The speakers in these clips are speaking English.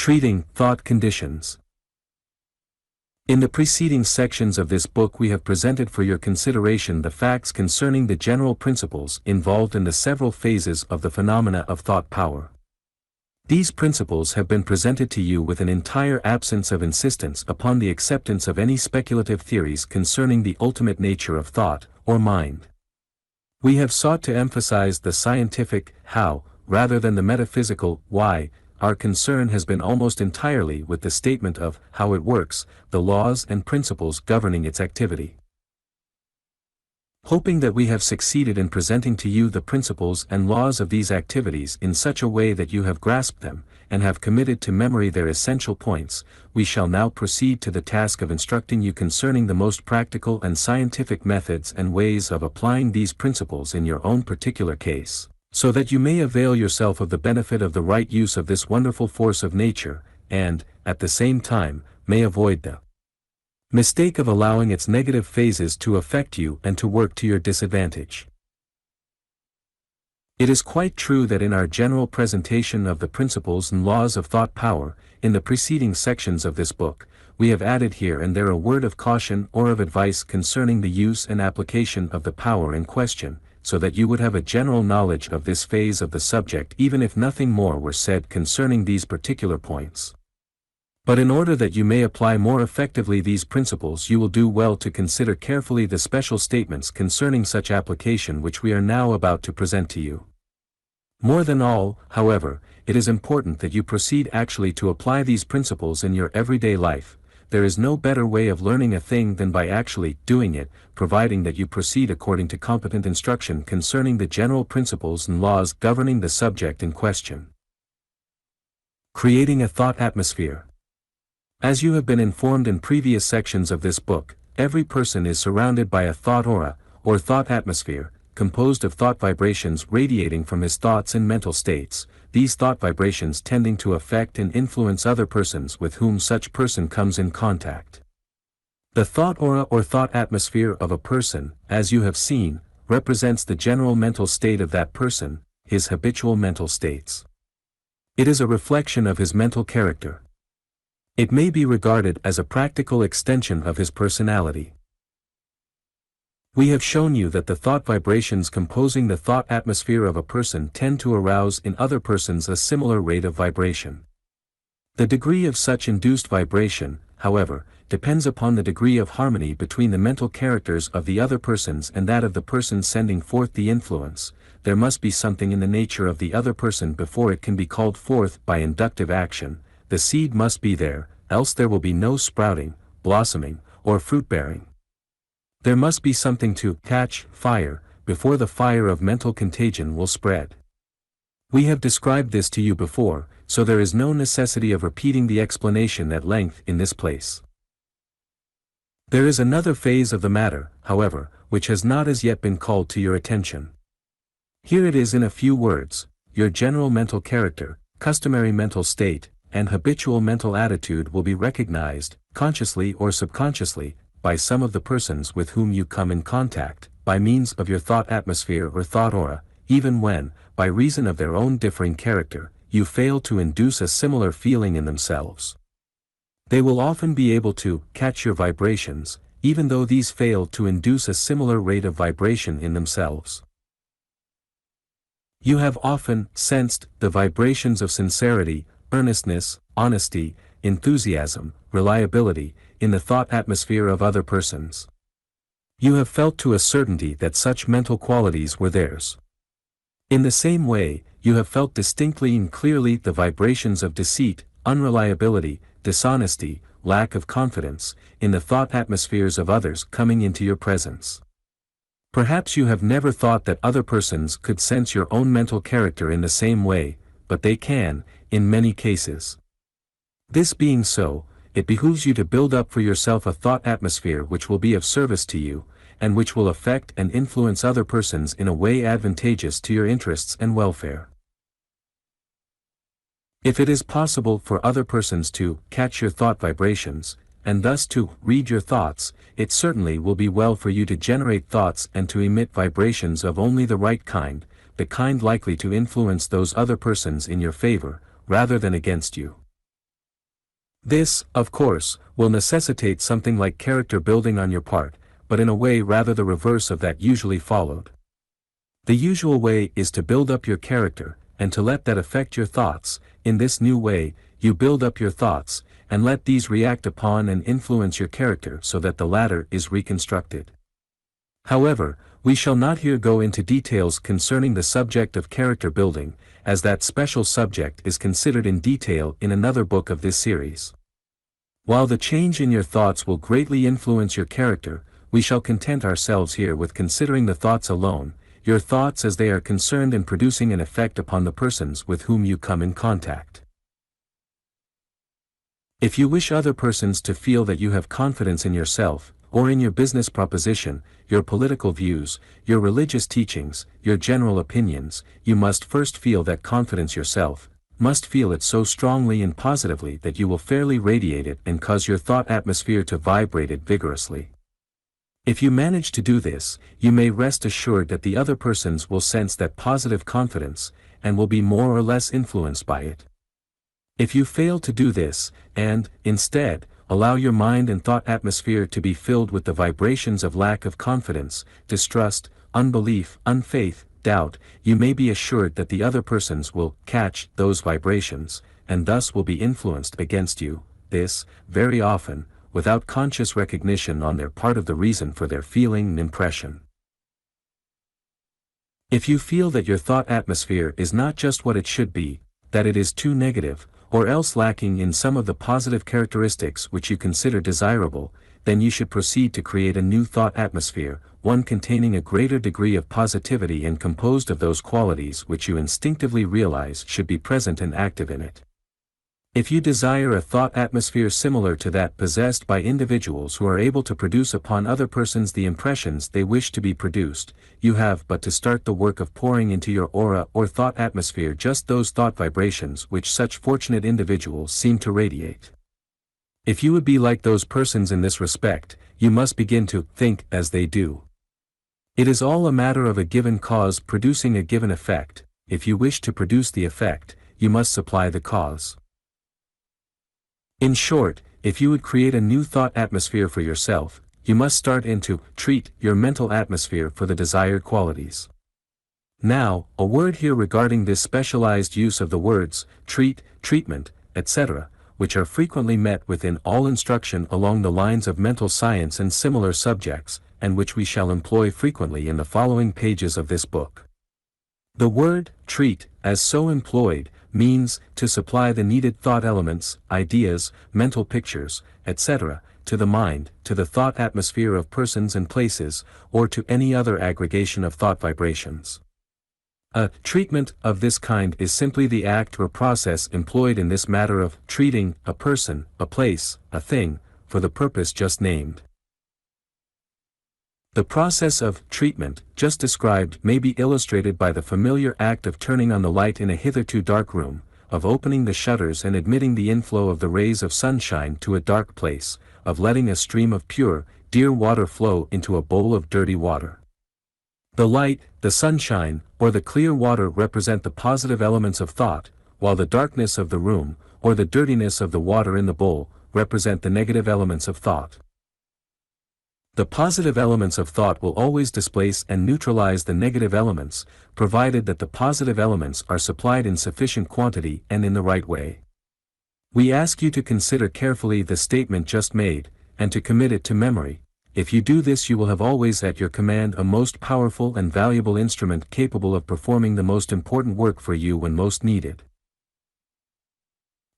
Treating thought conditions. In the preceding sections of this book we have presented for your consideration the facts concerning the general principles involved in the several phases of the phenomena of thought power. These principles have been presented to you with an entire absence of insistence upon the acceptance of any speculative theories concerning the ultimate nature of thought, or mind. We have sought to emphasize the scientific, how, rather than the metaphysical, why. Our concern has been almost entirely with the statement of how it works, the laws and principles governing its activity. Hoping that we have succeeded in presenting to you the principles and laws of these activities in such a way that you have grasped them, and have committed to memory their essential points, we shall now proceed to the task of instructing you concerning the most practical and scientific methods and ways of applying these principles in your own particular case, so that you may avail yourself of the benefit of the right use of this wonderful force of nature, and, at the same time, may avoid the mistake of allowing its negative phases to affect you and to work to your disadvantage. It is quite true that in our general presentation of the principles and laws of thought power, in the preceding sections of this book, we have added here and there a word of caution or of advice concerning the use and application of the power in question, so that you would have a general knowledge of this phase of the subject even if nothing more were said concerning these particular points. But in order that you may apply more effectively these principles you will do well to consider carefully the special statements concerning such application which we are now about to present to you. More than all, however, it is important that you proceed actually to apply these principles in your everyday life. There is no better way of learning a thing than by actually doing it, providing that you proceed according to competent instruction concerning the general principles and laws governing the subject in question. Creating a thought atmosphere. As you have been informed in previous sections of this book, every person is surrounded by a thought aura, or thought atmosphere, composed of thought vibrations radiating from his thoughts and mental states, these thought vibrations tending to affect and influence other persons with whom such person comes in contact. The thought aura or thought atmosphere of a person, as you have seen, represents the general mental state of that person, his habitual mental states. It is a reflection of his mental character. It may be regarded as a practical extension of his personality. We have shown you that the thought vibrations composing the thought atmosphere of a person tend to arouse in other persons a similar rate of vibration. The degree of such induced vibration, however, depends upon the degree of harmony between the mental characters of the other persons and that of the person sending forth the influence. There must be something in the nature of the other person before it can be called forth by inductive action. The seed must be there, else there will be no sprouting, blossoming, or fruit-bearing. There must be something to catch fire, before the fire of mental contagion will spread. We have described this to you before, so there is no necessity of repeating the explanation at length in this place. There is another phase of the matter, however, which has not as yet been called to your attention. Here it is in a few words: your general mental character, customary mental state, and habitual mental attitude will be recognized, consciously or subconsciously, by some of the persons with whom you come in contact, by means of your thought atmosphere or thought aura, even when, by reason of their own differing character, you fail to induce a similar feeling in themselves. They will often be able to catch your vibrations, even though these fail to induce a similar rate of vibration in themselves. You have often sensed the vibrations of sincerity, earnestness, honesty, enthusiasm, reliability, in the thought atmosphere of other persons. You have felt to a certainty that such mental qualities were theirs. In the same way, you have felt distinctly and clearly the vibrations of deceit, unreliability, dishonesty, lack of confidence, in the thought atmospheres of others coming into your presence. Perhaps you have never thought that other persons could sense your own mental character in the same way, but they can, in many cases. This being so, it behooves you to build up for yourself a thought atmosphere which will be of service to you, and which will affect and influence other persons in a way advantageous to your interests and welfare. If it is possible for other persons to catch your thought vibrations, and thus to read your thoughts, it certainly will be well for you to generate thoughts and to emit vibrations of only the right kind, the kind likely to influence those other persons in your favor, rather than against you. This, of course, will necessitate something like character building on your part, but in a way rather the reverse of that usually followed. The usual way is to build up your character, and to let that affect your thoughts. In this new way, you build up your thoughts, and let these react upon and influence your character so that the latter is reconstructed. However, we shall not here go into details concerning the subject of character building, as that special subject is considered in detail in another book of this series. While the change in your thoughts will greatly influence your character, we shall content ourselves here with considering the thoughts alone, your thoughts as they are concerned in producing an effect upon the persons with whom you come in contact. If you wish other persons to feel that you have confidence in yourself, or in your business proposition, your political views, your religious teachings, your general opinions, you must first feel that confidence yourself, must feel it so strongly and positively that you will fairly radiate it and cause your thought atmosphere to vibrate it vigorously. If you manage to do this, you may rest assured that the other persons will sense that positive confidence, and will be more or less influenced by it. If you fail to do this, and, instead, allow your mind and thought atmosphere to be filled with the vibrations of lack of confidence, distrust, unbelief, unfaith, doubt, you may be assured that the other persons will catch those vibrations, and thus will be influenced against you. This, very often, without conscious recognition on their part of the reason for their feeling and impression. If you feel that your thought atmosphere is not just what it should be, that it is too negative, or else lacking in some of the positive characteristics which you consider desirable, then you should proceed to create a new thought atmosphere, one containing a greater degree of positivity and composed of those qualities which you instinctively realize should be present and active in it. If you desire a thought atmosphere similar to that possessed by individuals who are able to produce upon other persons the impressions they wish to be produced, you have but to start the work of pouring into your aura or thought atmosphere just those thought vibrations which such fortunate individuals seem to radiate. If you would be like those persons in this respect, you must begin to think as they do. It is all a matter of a given cause producing a given effect. If you wish to produce the effect, you must supply the cause. In short, if you would create a new thought atmosphere for yourself, you must start to treat your mental atmosphere for the desired qualities. Now, a word here regarding this specialized use of the words, treat, treatment, etc., which are frequently met with in all instruction along the lines of mental science and similar subjects, and which we shall employ frequently in the following pages of this book. The word, treat, as so employed, means to supply the needed thought elements, ideas, mental pictures, etc., to the mind, to the thought atmosphere of persons and places, or to any other aggregation of thought vibrations. A treatment of this kind is simply the act or process employed in this matter of treating a person, a place, a thing, for the purpose just named. The process of treatment, just described, may be illustrated by the familiar act of turning on the light in a hitherto dark room, of opening the shutters and admitting the inflow of the rays of sunshine to a dark place, of letting a stream of pure, dear water flow into a bowl of dirty water. The light, the sunshine, or the clear water represent the positive elements of thought, while the darkness of the room, or the dirtiness of the water in the bowl, represent the negative elements of thought. The positive elements of thought will always displace and neutralize the negative elements, provided that the positive elements are supplied in sufficient quantity and in the right way. We ask you to consider carefully the statement just made, and to commit it to memory. If you do this, you will have always at your command a most powerful and valuable instrument capable of performing the most important work for you when most needed.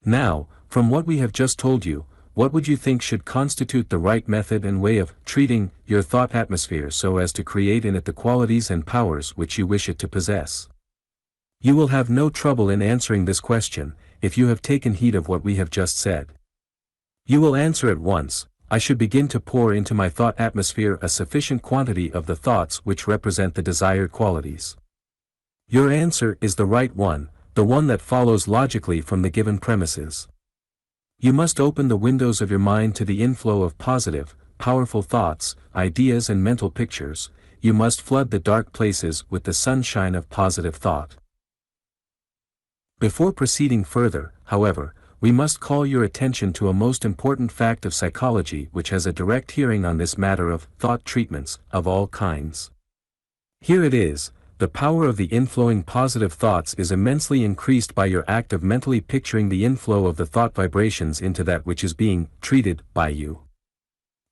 Now, from what we have just told you, what would you think should constitute the right method and way of treating your thought atmosphere so as to create in it the qualities and powers which you wish it to possess? You will have no trouble in answering this question, if you have taken heed of what we have just said. You will answer at once, I should begin to pour into my thought atmosphere a sufficient quantity of the thoughts which represent the desired qualities. Your answer is the right one, the one that follows logically from the given premises. You must open the windows of your mind to the inflow of positive, powerful thoughts, ideas and mental pictures. You must flood the dark places with the sunshine of positive thought. Before proceeding further, however, we must call your attention to a most important fact of psychology which has a direct hearing on this matter of thought treatments of all kinds. Here it is: the power of the inflowing positive thoughts is immensely increased by your act of mentally picturing the inflow of the thought vibrations into that which is being treated by you.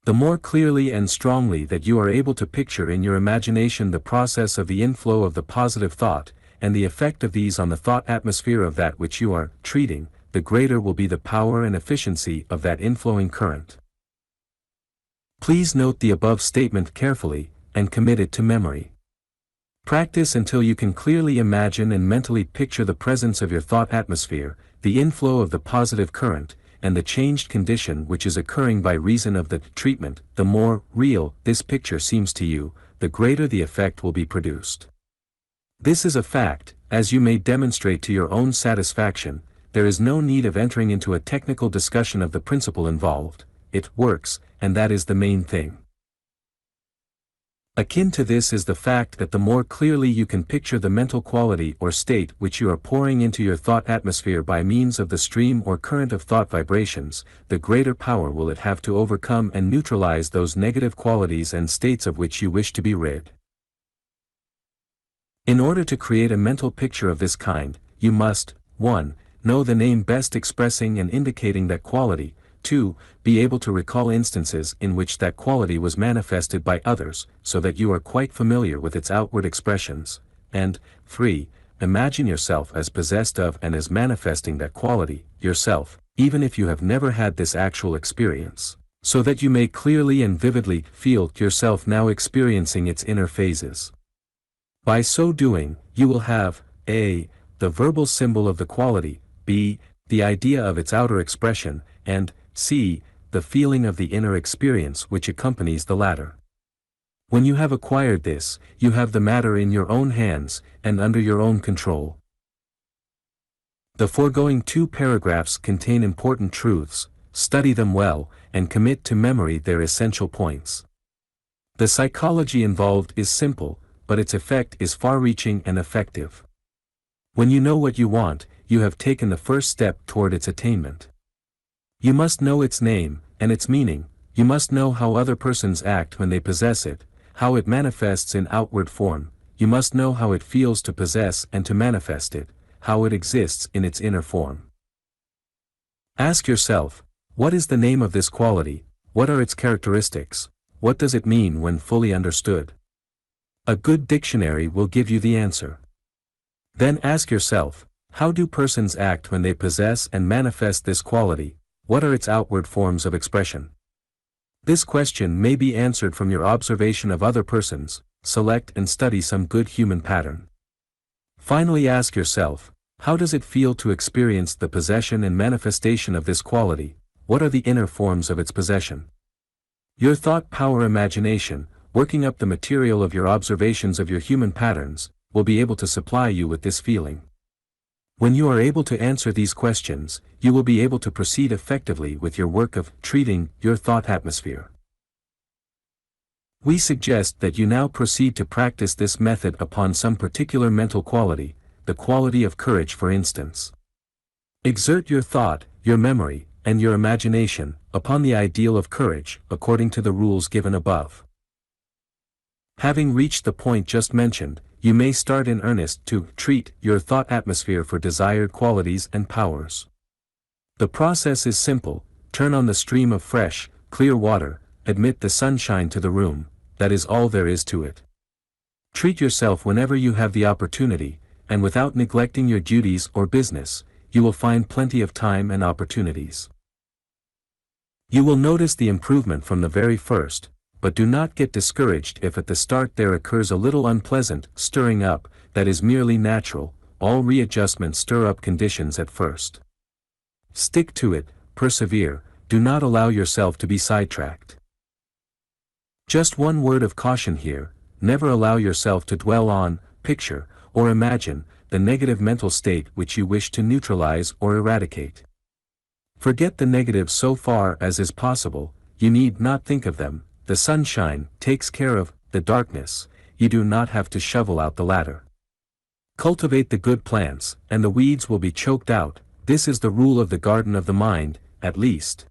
The more clearly and strongly that you are able to picture in your imagination the process of the inflow of the positive thought, and the effect of these on the thought atmosphere of that which you are treating, the greater will be the power and efficiency of that inflowing current. Please note the above statement carefully, and commit it to memory. Practice until you can clearly imagine and mentally picture the presence of your thought atmosphere, the inflow of the positive current, and the changed condition which is occurring by reason of the treatment. The more real this picture seems to you, the greater the effect will be produced. This is a fact, as you may demonstrate to your own satisfaction. There is no need of entering into a technical discussion of the principle involved. It works, and that is the main thing. Akin to this is the fact that the more clearly you can picture the mental quality or state which you are pouring into your thought atmosphere by means of the stream or current of thought vibrations, the greater power will it have to overcome and neutralize those negative qualities and states of which you wish to be rid. In order to create a mental picture of this kind, you must, 1. Know the name best expressing and indicating that quality, 2. Be able to recall instances in which that quality was manifested by others, so that you are quite familiar with its outward expressions, and 3. Imagine yourself as possessed of and as manifesting that quality, yourself, even if you have never had this actual experience, so that you may clearly and vividly feel yourself now experiencing its inner phases. By so doing, you will have a. The verbal symbol of the quality, b. The idea of its outer expression, and c. The feeling of the inner experience which accompanies the latter. When you have acquired this, you have the matter in your own hands, and under your own control. The foregoing 2 paragraphs contain important truths. Study them well, and commit to memory their essential points. The psychology involved is simple, but its effect is far-reaching and effective. When you know what you want, you have taken the first step toward its attainment. You must know its name, and its meaning. You must know how other persons act when they possess it, how it manifests in outward form. You must know how it feels to possess and to manifest it, how it exists in its inner form. Ask yourself, what is the name of this quality? What are its characteristics? What does it mean when fully understood? A good dictionary will give you the answer. Then ask yourself, how do persons act when they possess and manifest this quality? What are its outward forms of expression? This question may be answered from your observation of other persons. Select and study some good human pattern. Finally ask yourself, how does it feel to experience the possession and manifestation of this quality? What are the inner forms of its possession? Your thought power imagination, working up the material of your observations of your human patterns, will be able to supply you with this feeling. When you are able to answer these questions, you will be able to proceed effectively with your work of treating your thought atmosphere. We suggest that you now proceed to practice this method upon some particular mental quality, the quality of courage for instance. Exert your thought, your memory, and your imagination, upon the ideal of courage, according to the rules given above. Having reached the point just mentioned, you may start in earnest to treat your thought atmosphere for desired qualities and powers. The process is simple: turn on the stream of fresh, clear water, admit the sunshine to the room. That is all there is to it. Treat yourself whenever you have the opportunity, and without neglecting your duties or business, you will find plenty of time and opportunities. You will notice the improvement from the very first, but do not get discouraged if at the start there occurs a little unpleasant stirring up. That is merely natural. All readjustments stir up conditions at first. Stick to it, persevere, do not allow yourself to be sidetracked. Just one word of caution here: never allow yourself to dwell on, picture, or imagine the negative mental state which you wish to neutralize or eradicate. Forget the negatives so far as is possible. You need not think of them. The sunshine takes care of the darkness. You do not have to shovel out the latter. Cultivate the good plants, and the weeds will be choked out. this is the rule of the garden of the mind, at least.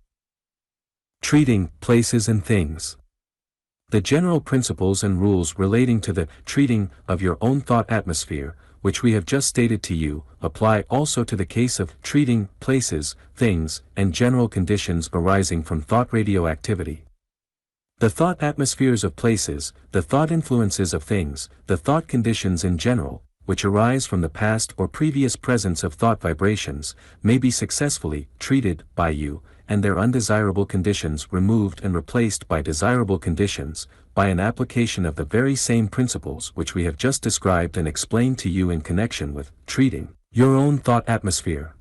Treating places and things. The general principles and rules relating to the treating of your own thought atmosphere, which we have just stated to you, apply also to the case of treating places, things, and general conditions arising from thought radioactivity. The thought atmospheres of places, the thought influences of things, the thought conditions in general, which arise from the past or previous presence of thought vibrations, may be successfully treated by you, and their undesirable conditions removed and replaced by desirable conditions, by an application of the very same principles which we have just described and explained to you in connection with treating your own thought atmosphere.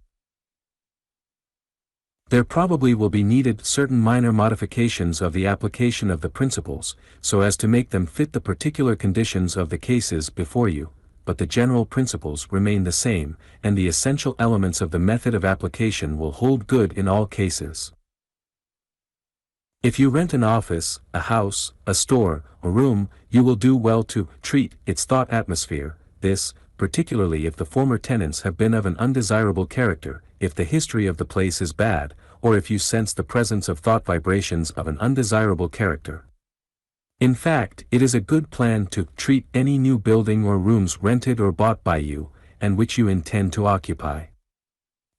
There probably will be needed certain minor modifications of the application of the principles, so as to make them fit the particular conditions of the cases before you, but the general principles remain the same, and the essential elements of the method of application will hold good in all cases. If you rent an office, a house, a store, a room, you will do well to treat its thought atmosphere, this, particularly if the former tenants have been of an undesirable character, if the history of the place is bad, or if you sense the presence of thought vibrations of an undesirable character. In fact, it is a good plan to treat any new building or rooms rented or bought by you, and which you intend to occupy.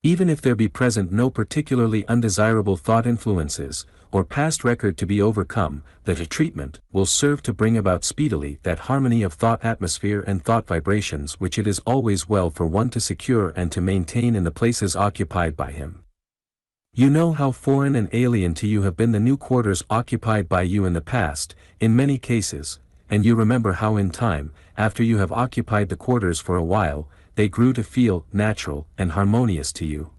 Even if there be present no particularly undesirable thought influences, or past record to be overcome, the treatment will serve to bring about speedily that harmony of thought atmosphere and thought vibrations which it is always well for one to secure and to maintain in the places occupied by him. You know how foreign and alien to you have been the new quarters occupied by you in the past, in many cases, and you remember how in time, after you have occupied the quarters for a while, they grew to feel natural and harmonious to you.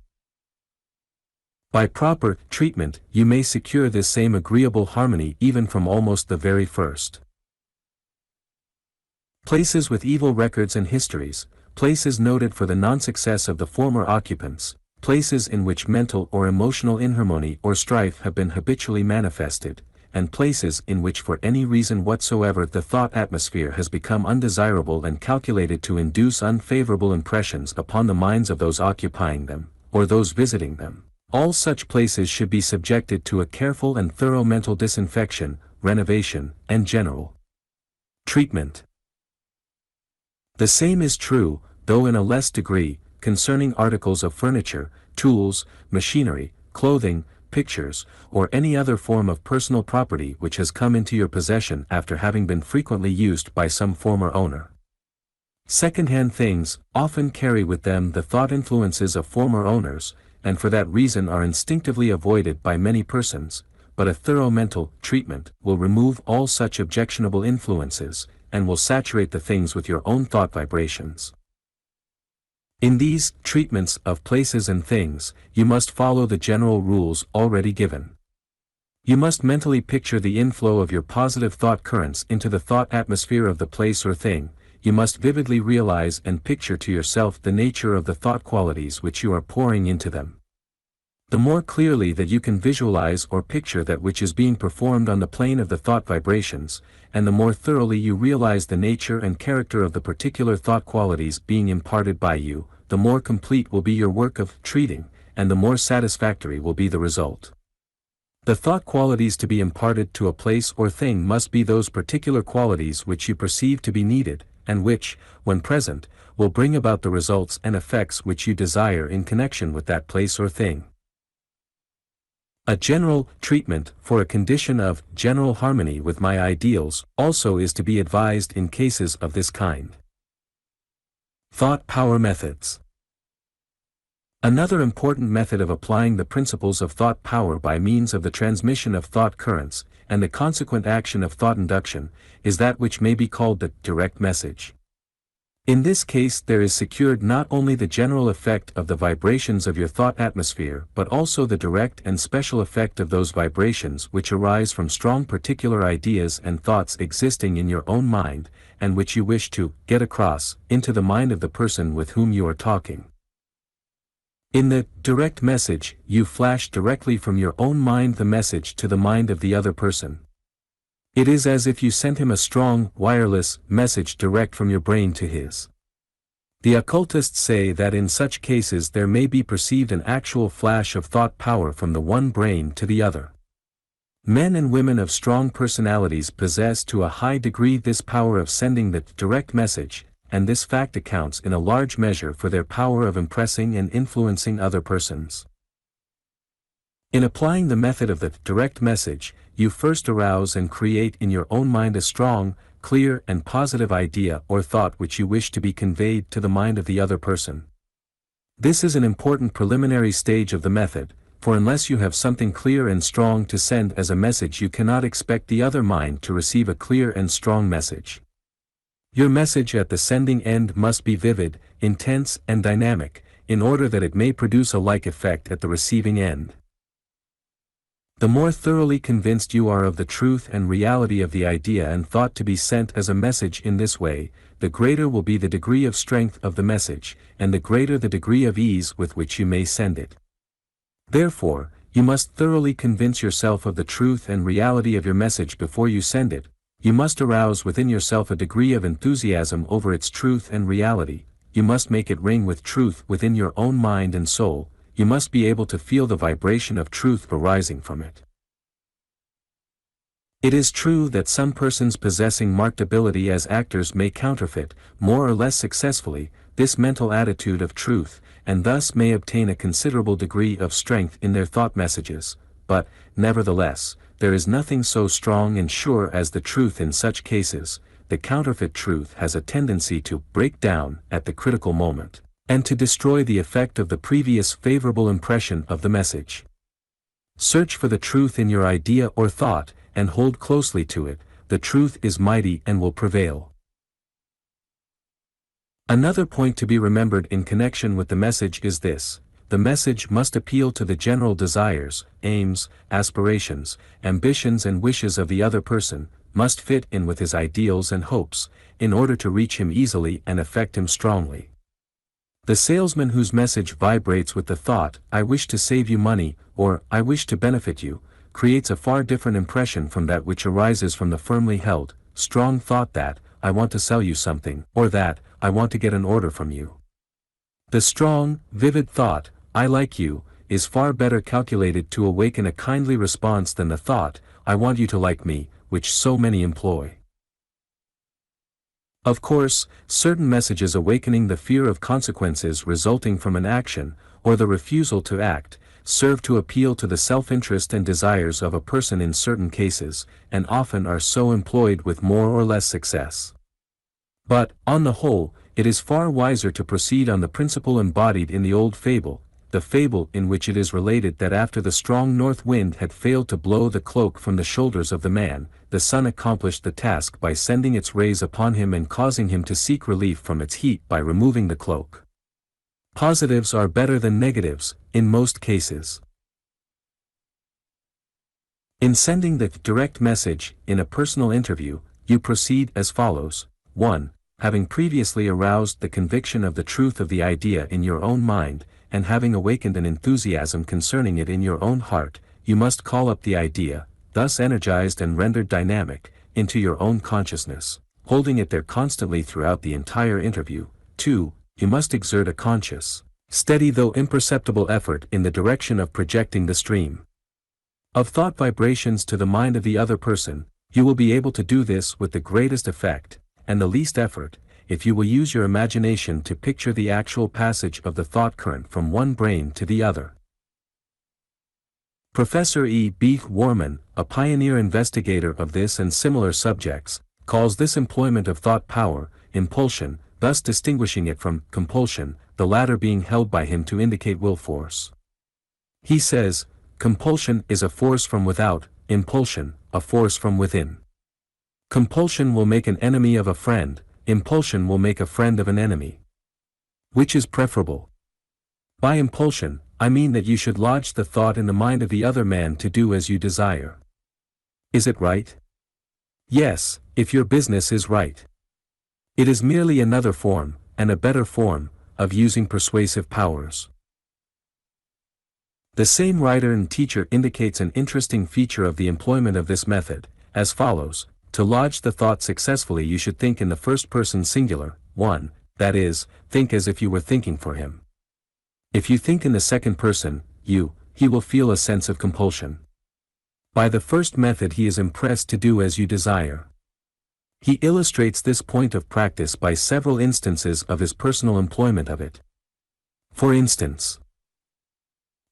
By proper treatment, you may secure this same agreeable harmony even from almost the very first. Places with evil records and histories, places noted for the non-success of the former occupants, places in which mental or emotional inharmony or strife have been habitually manifested, and places in which for any reason whatsoever the thought atmosphere has become undesirable and calculated to induce unfavorable impressions upon the minds of those occupying them, or those visiting them. All such places should be subjected to a careful and thorough mental disinfection, renovation, and general treatment. The same is true, though in a less degree, concerning articles of furniture, tools, machinery, clothing, pictures, or any other form of personal property which has come into your possession after having been frequently used by some former owner. Second-hand things often carry with them the thought influences of former owners, and for that reason are instinctively avoided by many persons, but a thorough mental treatment will remove all such objectionable influences, and will saturate the things with your own thought vibrations. In these treatments of places and things, you must follow the general rules already given. You must mentally picture the inflow of your positive thought currents into the thought atmosphere of the place or thing. You must vividly realize and picture to yourself the nature of the thought qualities which you are pouring into them. The more clearly that you can visualize or picture that which is being performed on the plane of the thought vibrations, and the more thoroughly you realize the nature and character of the particular thought qualities being imparted by you, the more complete will be your work of treating, and the more satisfactory will be the result. The thought qualities to be imparted to a place or thing must be those particular qualities which you perceive to be needed, and which, when present, will bring about the results and effects which you desire in connection with that place or thing. A general treatment for a condition of general harmony with my ideals also is to be advised in cases of this kind. Thought power methods. Another important method of applying the principles of thought power by means of the transmission of thought currents, and the consequent action of thought induction, is that which may be called the direct message. In this case there is secured not only the general effect of the vibrations of your thought atmosphere but also the direct and special effect of those vibrations which arise from strong particular ideas and thoughts existing in your own mind, and which you wish to get across into the mind of the person with whom you are talking. In the direct message, you flash directly from your own mind the message to the mind of the other person. It is as if you sent him a strong, wireless message direct from your brain to his. The occultists say that in such cases there may be perceived an actual flash of thought power from the one brain to the other. Men and women of strong personalities possess to a high degree this power of sending the direct message, and this fact accounts in a large measure for their power of impressing and influencing other persons. In applying the method of the direct message, you first arouse and create in your own mind a strong, clear and positive idea or thought which you wish to be conveyed to the mind of the other person. This is an important preliminary stage of the method, for unless you have something clear and strong to send as a message you cannot expect the other mind to receive a clear and strong message. Your message at the sending end must be vivid, intense and dynamic, in order that it may produce a like effect at the receiving end. The more thoroughly convinced you are of the truth and reality of the idea and thought to be sent as a message in this way, the greater will be the degree of strength of the message, and the greater the degree of ease with which you may send it. Therefore, you must thoroughly convince yourself of the truth and reality of your message before you send it. You must arouse within yourself a degree of enthusiasm over its truth and reality. You must make it ring with truth within your own mind and soul. You must be able to feel the vibration of truth arising from it. It is true that some persons possessing marked ability as actors may counterfeit, more or less successfully, this mental attitude of truth, and thus may obtain a considerable degree of strength in their thought messages, but, nevertheless, there is nothing so strong and sure as the truth in such cases. The counterfeit truth has a tendency to break down at the critical moment, and to destroy the effect of the previous favorable impression of the message. Search for the truth in your idea or thought, and hold closely to it. The truth is mighty and will prevail. Another point to be remembered in connection with the message is this: the message must appeal to the general desires, aims, aspirations, ambitions and wishes of the other person, must fit in with his ideals and hopes, in order to reach him easily and affect him strongly. The salesman whose message vibrates with the thought, "I wish to save you money," or "I wish to benefit you," creates a far different impression from that which arises from the firmly held, strong thought that, "I want to sell you something," or that, "I want to get an order from you." The strong, vivid thought, "I like you," is far better calculated to awaken a kindly response than the thought, "I want you to like me," which so many employ. Of course, certain messages awakening the fear of consequences resulting from an action, or the refusal to act, serve to appeal to the self-interest and desires of a person in certain cases, and often are so employed with more or less success. But, on the whole, it is far wiser to proceed on the principle embodied in the old fable, the fable in which it is related that after the strong north wind had failed to blow the cloak from the shoulders of the man, the sun accomplished the task by sending its rays upon him and causing him to seek relief from its heat by removing the cloak. Positives are better than negatives, in most cases. In sending the direct message, in a personal interview, you proceed as follows: 1. Having previously aroused the conviction of the truth of the idea in your own mind, and having awakened an enthusiasm concerning it in your own heart, you must call up the idea, thus energized and rendered dynamic, into your own consciousness, holding it there constantly throughout the entire interview. 2. You must exert a conscious, steady though imperceptible effort in the direction of projecting the stream of thought vibrations to the mind of the other person. You will be able to do this with the greatest effect, and the least effort, if you will use your imagination to picture the actual passage of the thought current from one brain to the other. Professor E. B. Warman, a pioneer investigator of this and similar subjects, calls this employment of thought power, impulsion, thus distinguishing it from compulsion, the latter being held by him to indicate will force. He says, compulsion is a force from without, impulsion, a force from within. Compulsion will make an enemy of a friend, impulsion will make a friend of an enemy. Which is preferable? By impulsion, I mean that you should lodge the thought in the mind of the other man to do as you desire. Is it right? Yes, if your business is right. It is merely another form, and a better form, of using persuasive powers. The same writer and teacher indicates an interesting feature of the employment of this method, as follows: to lodge the thought successfully you should think in the first person singular. 1. that is, think as if you were thinking for him. If you think in the second person, he will feel a sense of compulsion. By the first method he is impressed to do as you desire. He illustrates this point of practice by several instances of his personal employment of it. For instance,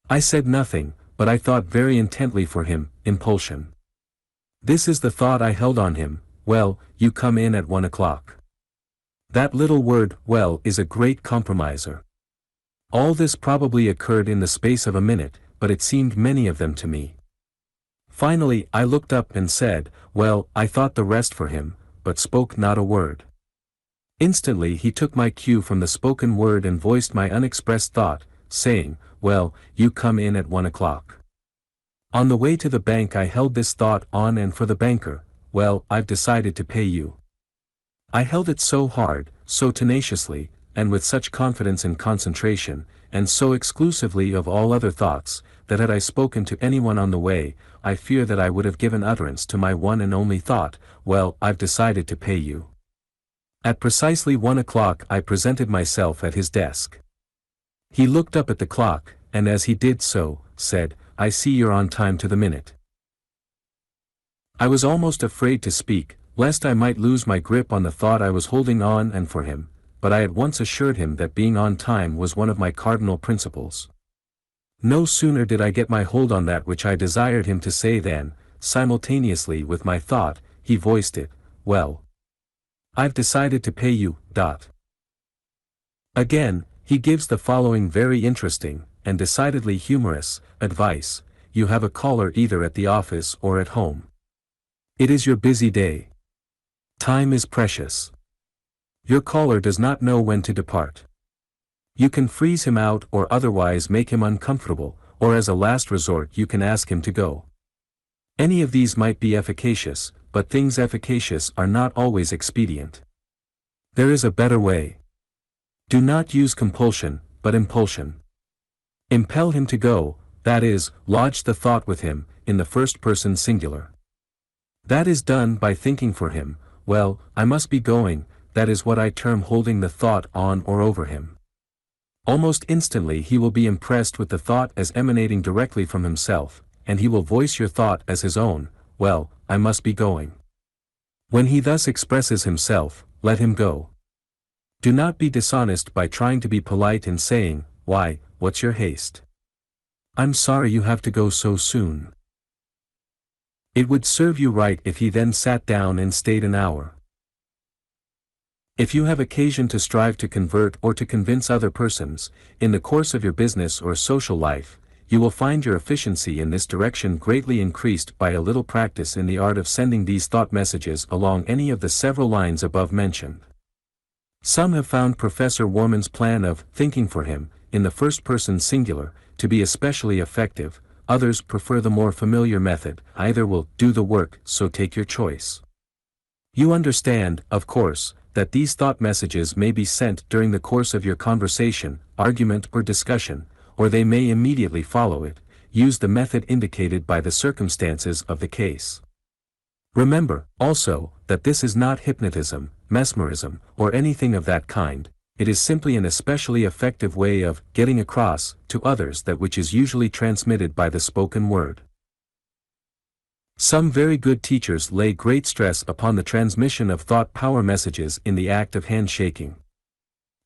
I said nothing, but I thought very intently for him, impulsion. This is the thought I held on him, well, you come in at 1 o'clock. That little word, well, is a great compromiser. All this probably occurred in the space of a minute, but it seemed many of them to me. Finally I looked up and said, well, I thought the rest for him, but spoke not a word. Instantly he took my cue from the spoken word and voiced my unexpressed thought, saying, well, you come in at 1 o'clock. On the way to the bank I held this thought on, and for the banker, well, I've decided to pay you. I held it so hard, so tenaciously, and with such confidence and concentration, and so exclusively of all other thoughts, that had I spoken to anyone on the way, I fear that I would have given utterance to my one and only thought, well, I've decided to pay you. At precisely 1 o'clock I presented myself at his desk. He looked up at the clock, and as he did so, said, I see you're on time to the minute. I was almost afraid to speak, lest I might lose my grip on the thought I was holding on and for him, but I at once assured him that being on time was one of my cardinal principles. No sooner did I get my hold on that which I desired him to say than, simultaneously with my thought, he voiced it, well, I've decided to pay you, ... Again, he gives the following very interesting, and decidedly humorous, advice: you have a caller either at the office or at home. It is your busy day. Time is precious. Your caller does not know when to depart. You can freeze him out or otherwise make him uncomfortable, or as a last resort you can ask him to go. Any of these might be efficacious, but things efficacious are not always expedient. There is a better way. Do not use compulsion, but impulsion. Impel him to go, that is, lodge the thought with him, in the first person singular. That is done by thinking for him, well, I must be going, that is what I term holding the thought on or over him. Almost instantly he will be impressed with the thought as emanating directly from himself, and he will voice your thought as his own, well, I must be going. When he thus expresses himself, let him go. Do not be dishonest by trying to be polite in saying, why, what's your haste? I'm sorry you have to go so soon. It would serve you right if he then sat down and stayed an hour. If you have occasion to strive to convert or to convince other persons, in the course of your business or social life, you will find your efficiency in this direction greatly increased by a little practice in the art of sending these thought messages along any of the several lines above mentioned. Some have found Professor Warman's plan of thinking for him, in the first person singular, to be especially effective, others prefer the more familiar method, either will do the work, so take your choice. You understand, of course, that these thought messages may be sent during the course of your conversation, argument or discussion, or they may immediately follow it. Use the method indicated by the circumstances of the case. Remember, also, that this is not hypnotism, mesmerism, or anything of that kind. It is simply an especially effective way of getting across to others that which is usually transmitted by the spoken word. Some very good teachers lay great stress upon the transmission of thought power messages in the act of handshaking.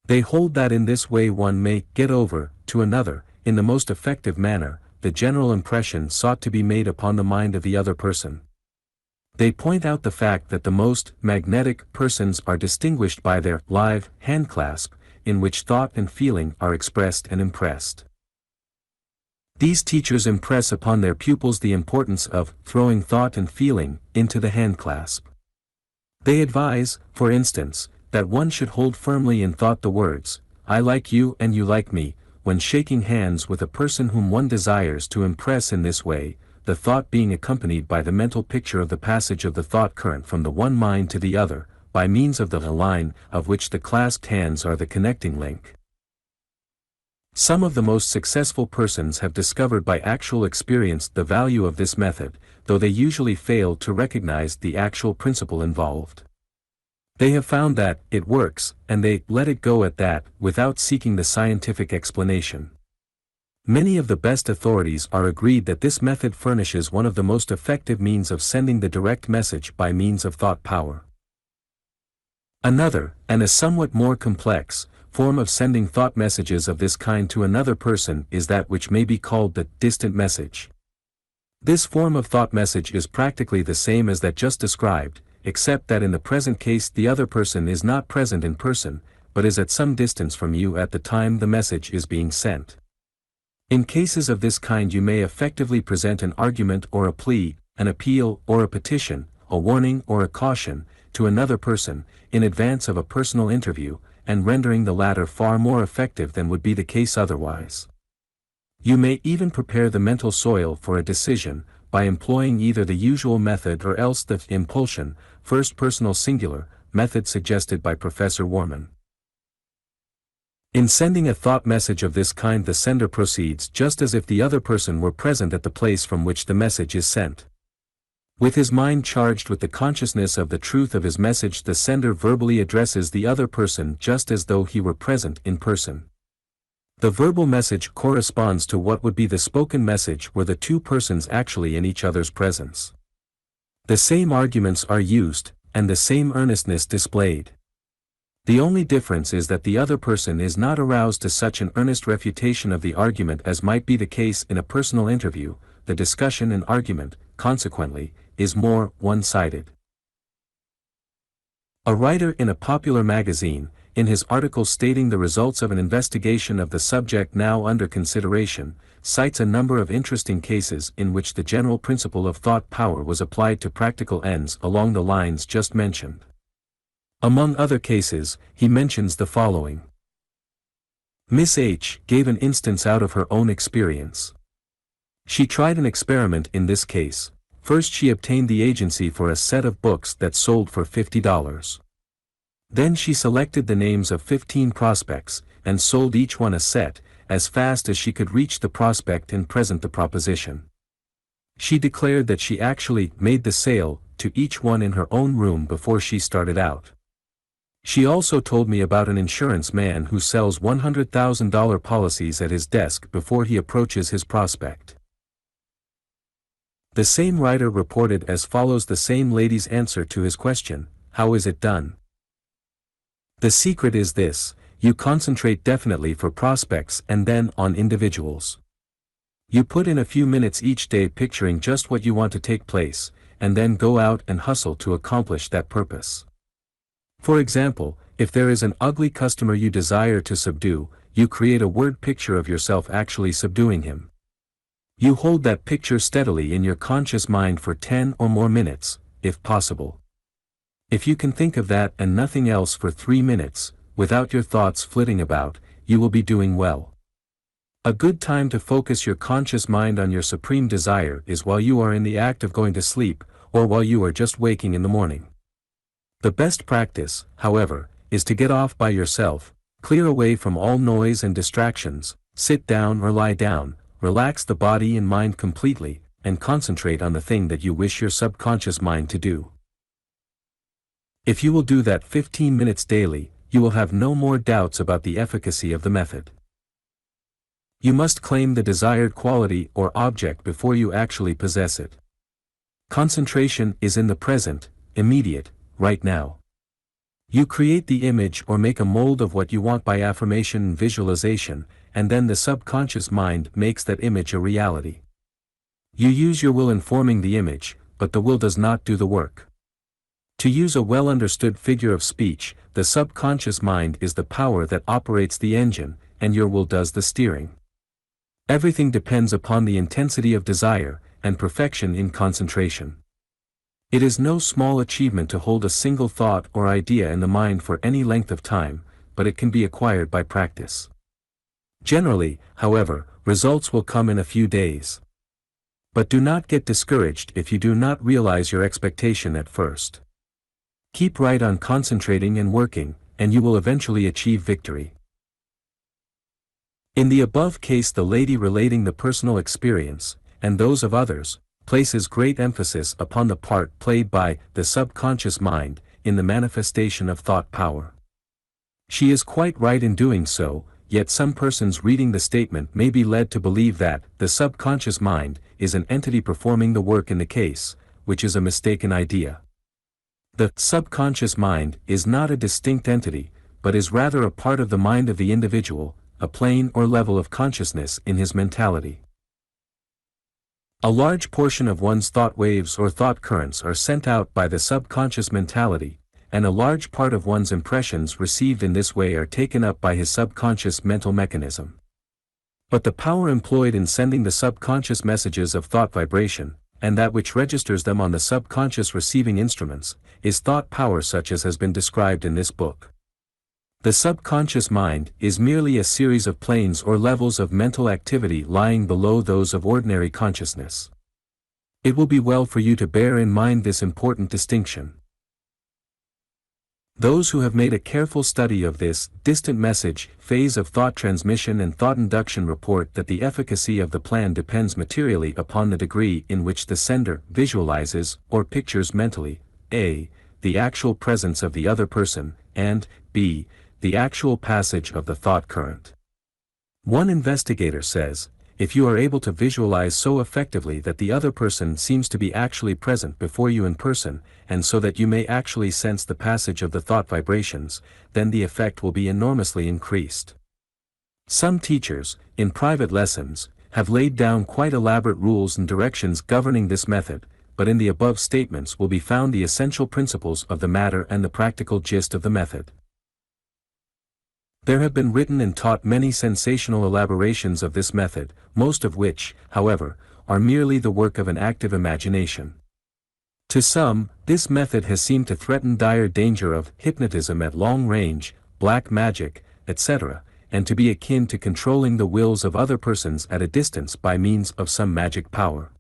They hold that in this way one may get over to another, in the most effective manner, the general impression sought to be made upon the mind of the other person. They point out the fact that the most magnetic persons are distinguished by their live handclasp, in which thought and feeling are expressed and impressed. These teachers impress upon their pupils the importance of throwing thought and feeling into the handclasp. They advise, for instance, that one should hold firmly in thought the words, I like you and you like me, when shaking hands with a person whom one desires to impress in this way, the thought being accompanied by the mental picture of the passage of the thought current from the one mind to the other, by means of the line of which the clasped hands are the connecting link. Some of the most successful persons have discovered by actual experience the value of this method, though they usually fail to recognize the actual principle involved. They have found that it works, and they let it go at that, without seeking the scientific explanation. Many of the best authorities are agreed that this method furnishes one of the most effective means of sending the direct message by means of thought power. Another, and a somewhat more complex, form of sending thought messages of this kind to another person is that which may be called the distant message. This form of thought message is practically the same as that just described, except that in the present case the other person is not present in person, but is at some distance from you at the time the message is being sent. In cases of this kind you may effectively present an argument or a plea, an appeal or a petition, a warning or a caution, to another person, in advance of a personal interview, and rendering the latter far more effective than would be the case otherwise. You may even prepare the mental soil for a decision, by employing either the usual method or else the impulsion, first personal singular, method suggested by Professor Warman. In sending a thought message of this kind the sender proceeds just as if the other person were present at the place from which the message is sent. With his mind charged with the consciousness of the truth of his message, the sender verbally addresses the other person just as though he were present in person. The verbal message corresponds to what would be the spoken message were the two persons actually in each other's presence. The same arguments are used, and the same earnestness displayed. The only difference is that the other person is not aroused to such an earnest refutation of the argument as might be the case in a personal interview. The discussion and argument, consequently, is more one-sided. A writer in a popular magazine, in his article stating the results of an investigation of the subject now under consideration, cites a number of interesting cases in which the general principle of thought power was applied to practical ends along the lines just mentioned. Among other cases, he mentions the following. Miss H. gave an instance out of her own experience. She tried an experiment in this case. First she obtained the agency for a set of books that sold for $50. Then she selected the names of 15 prospects, and sold each one a set, as fast as she could reach the prospect and present the proposition. She declared that she actually made the sale to each one in her own room before she started out. She also told me about an insurance man who sells $100,000 policies at his desk before he approaches his prospect. The same writer reported as follows the same lady's answer to his question, "How is it done?" The secret is this: you concentrate definitely for prospects and then on individuals. You put in a few minutes each day picturing just what you want to take place, and then go out and hustle to accomplish that purpose. For example, if there is an ugly customer you desire to subdue, you create a word picture of yourself actually subduing him. You hold that picture steadily in your conscious mind for 10 or more minutes, if possible. If you can think of that and nothing else for 3 minutes, without your thoughts flitting about, you will be doing well. A good time to focus your conscious mind on your supreme desire is while you are in the act of going to sleep, or while you are just waking in the morning. The best practice, however, is to get off by yourself, clear away from all noise and distractions, sit down or lie down, relax the body and mind completely, and concentrate on the thing that you wish your subconscious mind to do. If you will do that 15 minutes daily, you will have no more doubts about the efficacy of the method. You must claim the desired quality or object before you actually possess it. Concentration is in the present, immediate, right now. You create the image or make a mold of what you want by affirmation and visualization, and then the subconscious mind makes that image a reality. You use your will in forming the image, but the will does not do the work. To use a well-understood figure of speech, the subconscious mind is the power that operates the engine, and your will does the steering. Everything depends upon the intensity of desire, and perfection in concentration. It is no small achievement to hold a single thought or idea in the mind for any length of time, but it can be acquired by practice. Generally, however, results will come in a few days. But do not get discouraged if you do not realize your expectation at first. Keep right on concentrating and working, and you will eventually achieve victory. In the above case, the lady relating the personal experience, and those of others, places great emphasis upon the part played by the subconscious mind in the manifestation of thought power. She is quite right in doing so, yet some persons reading the statement may be led to believe that the subconscious mind is an entity performing the work in the case, which is a mistaken idea. The subconscious mind is not a distinct entity, but is rather a part of the mind of the individual, a plane or level of consciousness in his mentality. A large portion of one's thought waves or thought currents are sent out by the subconscious mentality, and a large part of one's impressions received in this way are taken up by his subconscious mental mechanism. But the power employed in sending the subconscious messages of thought vibration, and that which registers them on the subconscious receiving instruments, is thought power such as has been described in this book. The subconscious mind is merely a series of planes or levels of mental activity lying below those of ordinary consciousness. It will be well for you to bear in mind this important distinction. Those who have made a careful study of this distant message phase of thought transmission and thought induction report that the efficacy of the plan depends materially upon the degree in which the sender visualizes or pictures mentally, a. the actual presence of the other person, and b. the actual passage of the thought current. One investigator says, if you are able to visualize so effectively that the other person seems to be actually present before you in person, and so that you may actually sense the passage of the thought vibrations, then the effect will be enormously increased. Some teachers, in private lessons, have laid down quite elaborate rules and directions governing this method, but in the above statements will be found the essential principles of the matter and the practical gist of the method. There have been written and taught many sensational elaborations of this method, most of which, however, are merely the work of an active imagination. To some, this method has seemed to threaten dire danger of hypnotism at long range, black magic, etc., and to be akin to controlling the wills of other persons at a distance by means of some magic power.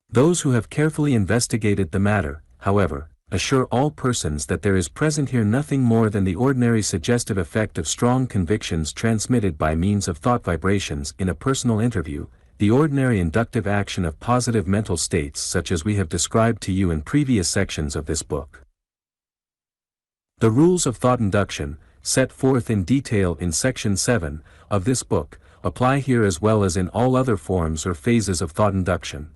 Those who have carefully investigated the matter, however, assure all persons that there is present here nothing more than the ordinary suggestive effect of strong convictions transmitted by means of thought vibrations in a personal interview, the ordinary inductive action of positive mental states such as we have described to you in previous sections of this book. The rules of thought induction, set forth in detail in section 7 of this book, apply here as well as in all other forms or phases of thought induction.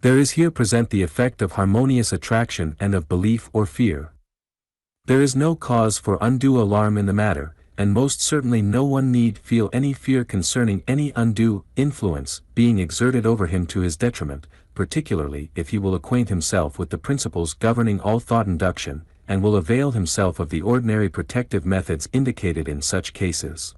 There is here present the effect of harmonious attraction and of belief or fear. There is no cause for undue alarm in the matter, and most certainly no one need feel any fear concerning any undue influence being exerted over him to his detriment, particularly if he will acquaint himself with the principles governing all thought induction, and will avail himself of the ordinary protective methods indicated in such cases.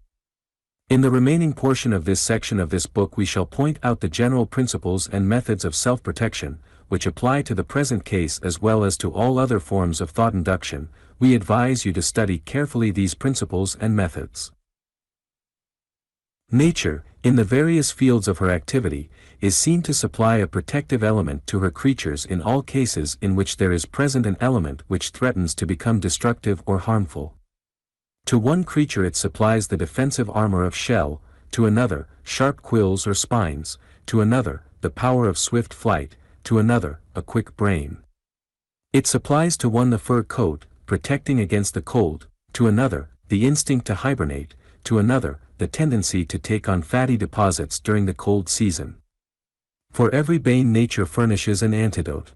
In the remaining portion of this section of this book we shall point out the general principles and methods of self-protection, which apply to the present case as well as to all other forms of thought induction. We advise you to study carefully these principles and methods. Nature, in the various fields of her activity, is seen to supply a protective element to her creatures in all cases in which there is present an element which threatens to become destructive or harmful. To one creature it supplies the defensive armor of shell, to another, sharp quills or spines, to another, the power of swift flight, to another, a quick brain. It supplies to one the fur coat, protecting against the cold, to another, the instinct to hibernate, to another, the tendency to take on fatty deposits during the cold season. For every bane nature furnishes an antidote.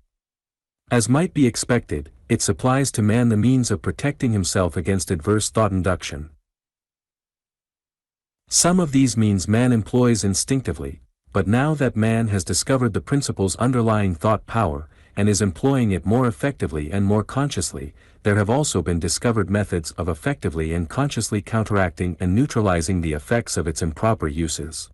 As might be expected, it supplies to man the means of protecting himself against adverse thought induction. Some of these means man employs instinctively, but now that man has discovered the principles underlying thought power, and is employing it more effectively and more consciously, there have also been discovered methods of effectively and consciously counteracting and neutralizing the effects of its improper uses.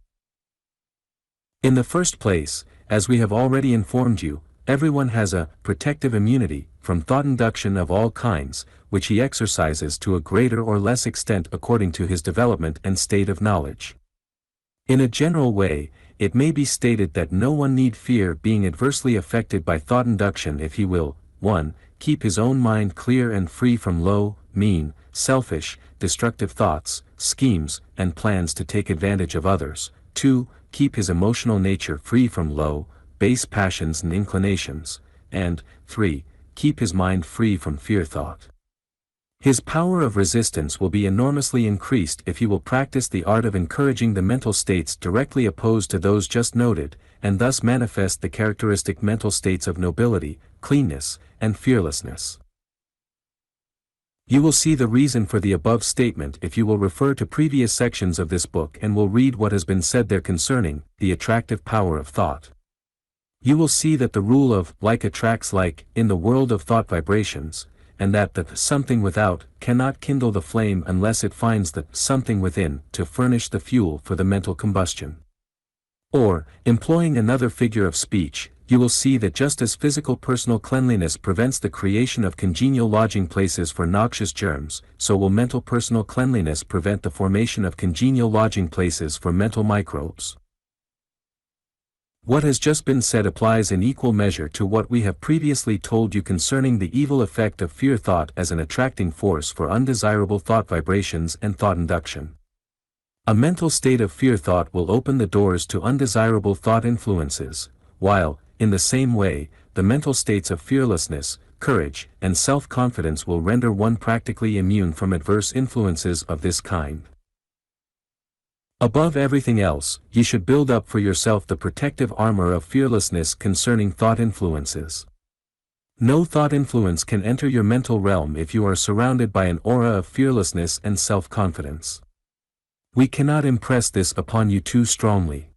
In the first place, as we have already informed you, everyone has a protective immunity from thought induction of all kinds, which he exercises to a greater or less extent according to his development and state of knowledge. In a general way, it may be stated that no one need fear being adversely affected by thought induction if he will, 1. Keep his own mind clear and free from low, mean, selfish, destructive thoughts, schemes, and plans to take advantage of others. 2. Keep his emotional nature free from low, base passions and inclinations, and 3. keep his mind free from fear thought. His power of resistance will be enormously increased if he will practice the art of encouraging the mental states directly opposed to those just noted, and thus manifest the characteristic mental states of nobility, cleanness, and fearlessness. You will see the reason for the above statement if you will refer to previous sections of this book and will read what has been said there concerning the attractive power of thought. You will see that the rule of like attracts like in the world of thought vibrations, and that the something without cannot kindle the flame unless it finds the something within to furnish the fuel for the mental combustion. Or, employing another figure of speech, you will see that just as physical personal cleanliness prevents the creation of congenial lodging places for noxious germs, so will mental personal cleanliness prevent the formation of congenial lodging places for mental microbes. What has just been said applies in equal measure to what we have previously told you concerning the evil effect of fear thought as an attracting force for undesirable thought vibrations and thought induction. A mental state of fear thought will open the doors to undesirable thought influences, while, in the same way, the mental states of fearlessness, courage, and self-confidence will render one practically immune from adverse influences of this kind. Above everything else, you should build up for yourself the protective armor of fearlessness concerning thought influences. No thought influence can enter your mental realm if you are surrounded by an aura of fearlessness and self-confidence. We cannot impress this upon you too strongly.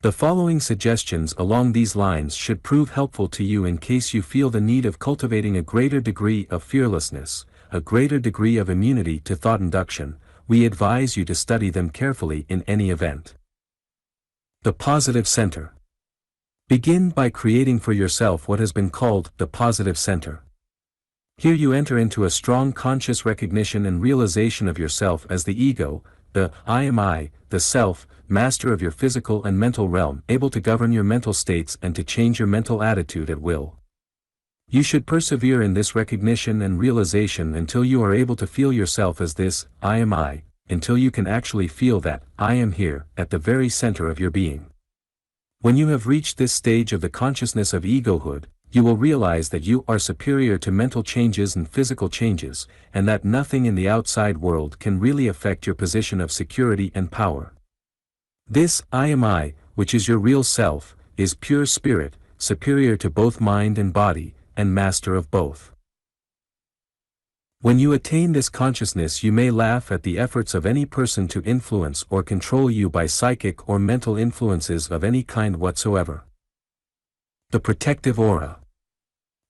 The following suggestions along these lines should prove helpful to you in case you feel the need of cultivating a greater degree of fearlessness, a greater degree of immunity to thought induction. We advise you to study them carefully in any event. The positive center. Begin by creating for yourself what has been called the positive center. Here you enter into a strong conscious recognition and realization of yourself as the ego, the I am I, the self, master of your physical and mental realm, able to govern your mental states and to change your mental attitude at will. You should persevere in this recognition and realization until you are able to feel yourself as this, I am I, until you can actually feel that, I am here, at the very center of your being. When you have reached this stage of the consciousness of egohood, you will realize that you are superior to mental changes and physical changes, and that nothing in the outside world can really affect your position of security and power. This, I am I, which is your real self, is pure spirit, superior to both mind and body, and master of both. When you attain this consciousness, you may laugh at the efforts of any person to influence or control you by psychic or mental influences of any kind whatsoever. The protective aura.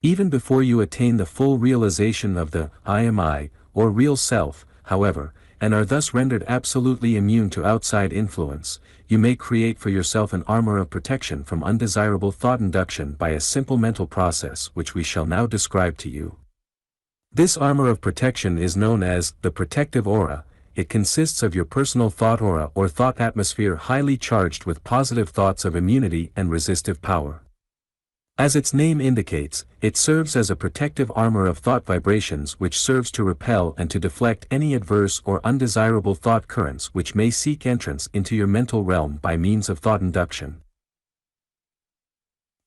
Even before you attain the full realization of the I am I, or real self, however, and are thus rendered absolutely immune to outside influence, you may create for yourself an armor of protection from undesirable thought induction by a simple mental process which we shall now describe to you. This armor of protection is known as the protective aura. It consists of your personal thought aura or thought atmosphere highly charged with positive thoughts of immunity and resistive power. As its name indicates, it serves as a protective armor of thought vibrations which serves to repel and to deflect any adverse or undesirable thought currents which may seek entrance into your mental realm by means of thought induction.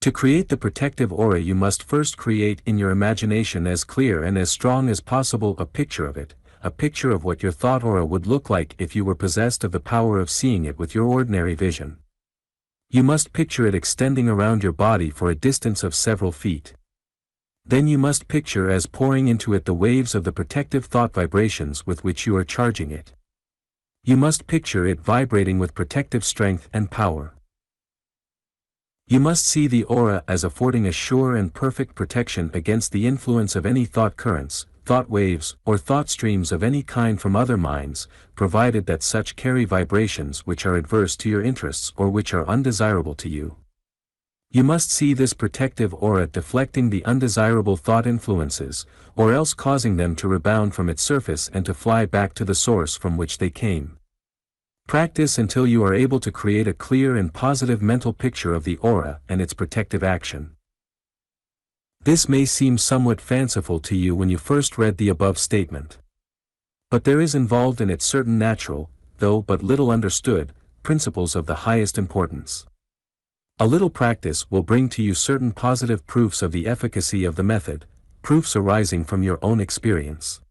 To create the protective aura, you must first create in your imagination as clear and as strong as possible a picture of it, a picture of what your thought aura would look like if you were possessed of the power of seeing it with your ordinary vision. You must picture it extending around your body for a distance of several feet. Then you must picture as pouring into it the waves of the protective thought vibrations with which you are charging it. You must picture it vibrating with protective strength and power. You must see the aura as affording a sure and perfect protection against the influence of any thought currents, thought waves, or thought streams of any kind from other minds, provided that such carry vibrations which are adverse to your interests or which are undesirable to you. You must see this protective aura deflecting the undesirable thought influences, or else causing them to rebound from its surface and to fly back to the source from which they came. Practice until you are able to create a clear and positive mental picture of the aura and its protective action. This may seem somewhat fanciful to you when you first read the above statement. But there is involved in it certain natural, though but little understood, principles of the highest importance. A little practice will bring to you certain positive proofs of the efficacy of the method, proofs arising from your own experience.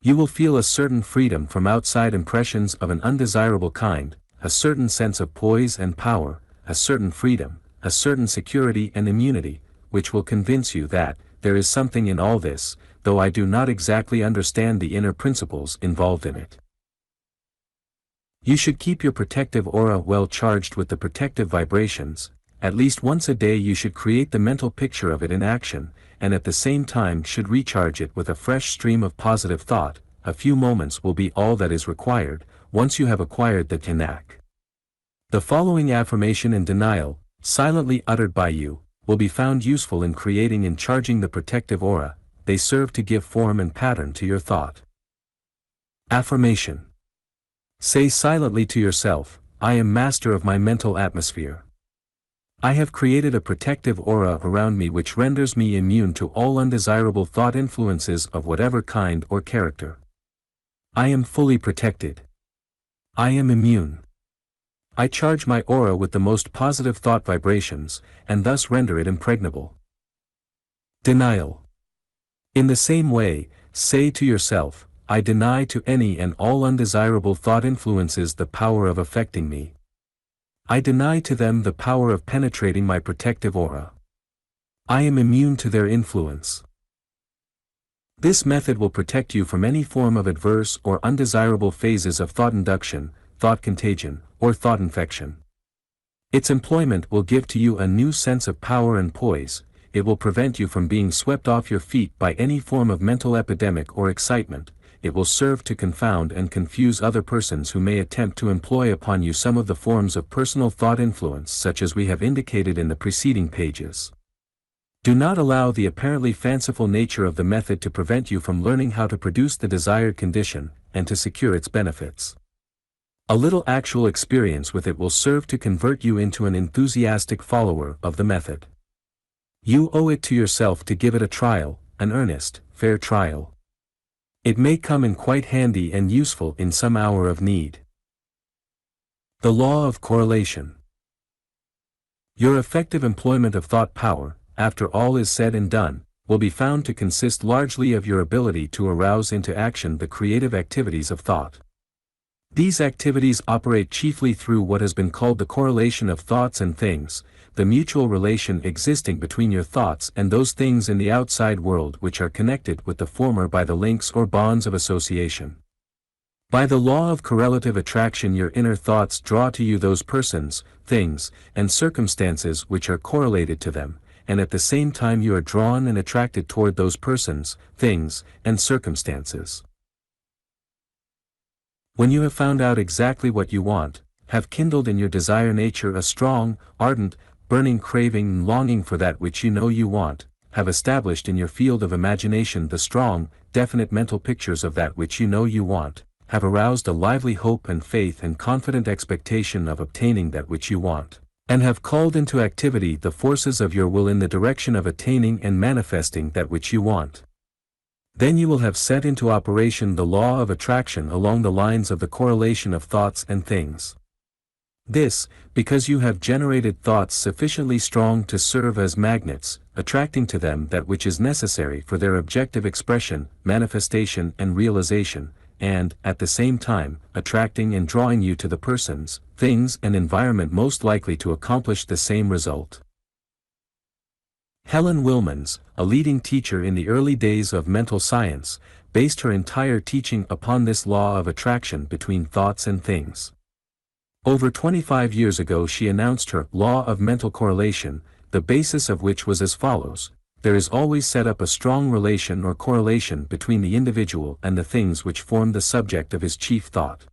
You will feel a certain freedom from outside impressions of an undesirable kind, a certain sense of poise and power, a certain freedom, a certain security and immunity, which will convince you that there is something in all this, though I do not exactly understand the inner principles involved in it. You should keep your protective aura well charged with the protective vibrations. At least once a day you should create the mental picture of it in action, and at the same time should recharge it with a fresh stream of positive thought. A few moments will be all that is required, once you have acquired the knack. The following affirmation and denial, silently uttered by you, will be found useful in creating and charging the protective aura. They serve to give form and pattern to your thought. Affirmation. Say silently to yourself, I am master of my mental atmosphere. I have created a protective aura around me which renders me immune to all undesirable thought influences of whatever kind or character. I am fully protected. I am immune. I charge my aura with the most positive thought vibrations, and thus render it impregnable. Denial. In the same way, say to yourself, I deny to any and all undesirable thought influences the power of affecting me. I deny to them the power of penetrating my protective aura. I am immune to their influence. This method will protect you from any form of adverse or undesirable phases of thought induction, thought contagion, or thought infection. Its employment will give to you a new sense of power and poise. It will prevent you from being swept off your feet by any form of mental epidemic or excitement. It will serve to confound and confuse other persons who may attempt to employ upon you some of the forms of personal thought influence such as we have indicated in the preceding pages. Do not allow the apparently fanciful nature of the method to prevent you from learning how to produce the desired condition, and to secure its benefits. A little actual experience with it will serve to convert you into an enthusiastic follower of the method. You owe it to yourself to give it a trial, an earnest, fair trial. It may come in quite handy and useful in some hour of need. The law of correlation. Your effective employment of thought power, after all is said and done, will be found to consist largely of your ability to arouse into action the creative activities of thought. These activities operate chiefly through what has been called the correlation of thoughts and things, the mutual relation existing between your thoughts and those things in the outside world which are connected with the former by the links or bonds of association. By the law of correlative attraction your inner thoughts draw to you those persons, things, and circumstances which are correlated to them, and at the same time you are drawn and attracted toward those persons, things, and circumstances. When you have found out exactly what you want, have kindled in your desire nature a strong, ardent, burning craving and longing for that which you know you want, have established in your field of imagination the strong, definite mental pictures of that which you know you want, have aroused a lively hope and faith and confident expectation of obtaining that which you want, and have called into activity the forces of your will in the direction of attaining and manifesting that which you want. Then you will have set into operation the law of attraction along the lines of the correlation of thoughts and things. This, because you have generated thoughts sufficiently strong to serve as magnets, attracting to them that which is necessary for their objective expression, manifestation and realization, and, at the same time, attracting and drawing you to the persons, things and environment most likely to accomplish the same result. Helen Wilmans, a leading teacher in the early days of mental science, based her entire teaching upon this law of attraction between thoughts and things. Over 25 years ago she announced her law of mental correlation, the basis of which was as follows: there is always set up a strong relation or correlation between the individual and the things which form the subject of his chief thought.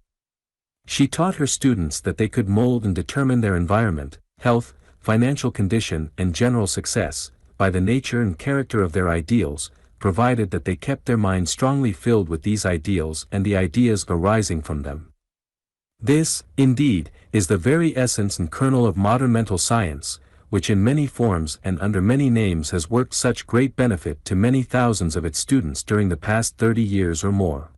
She taught her students that they could mold and determine their environment, health, financial condition and general success, by the nature and character of their ideals, provided that they kept their minds strongly filled with these ideals and the ideas arising from them. This, indeed, is the very essence and kernel of modern mental science, which in many forms and under many names has worked such great benefit to many thousands of its students during the past 30 years or more.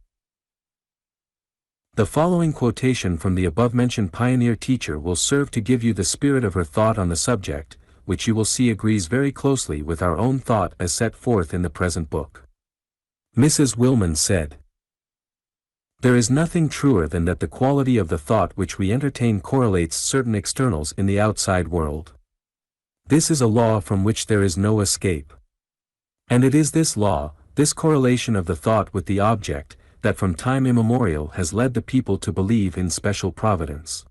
The following quotation from the above-mentioned pioneer teacher will serve to give you the spirit of her thought on the subject, which you will see agrees very closely with our own thought as set forth in the present book. Mrs. Wilman said, "There is nothing truer than that the quality of the thought which we entertain correlates certain externals in the outside world. This is a law from which there is no escape. And it is this law, this correlation of the thought with the object, that from time immemorial has led the people to believe in special providence.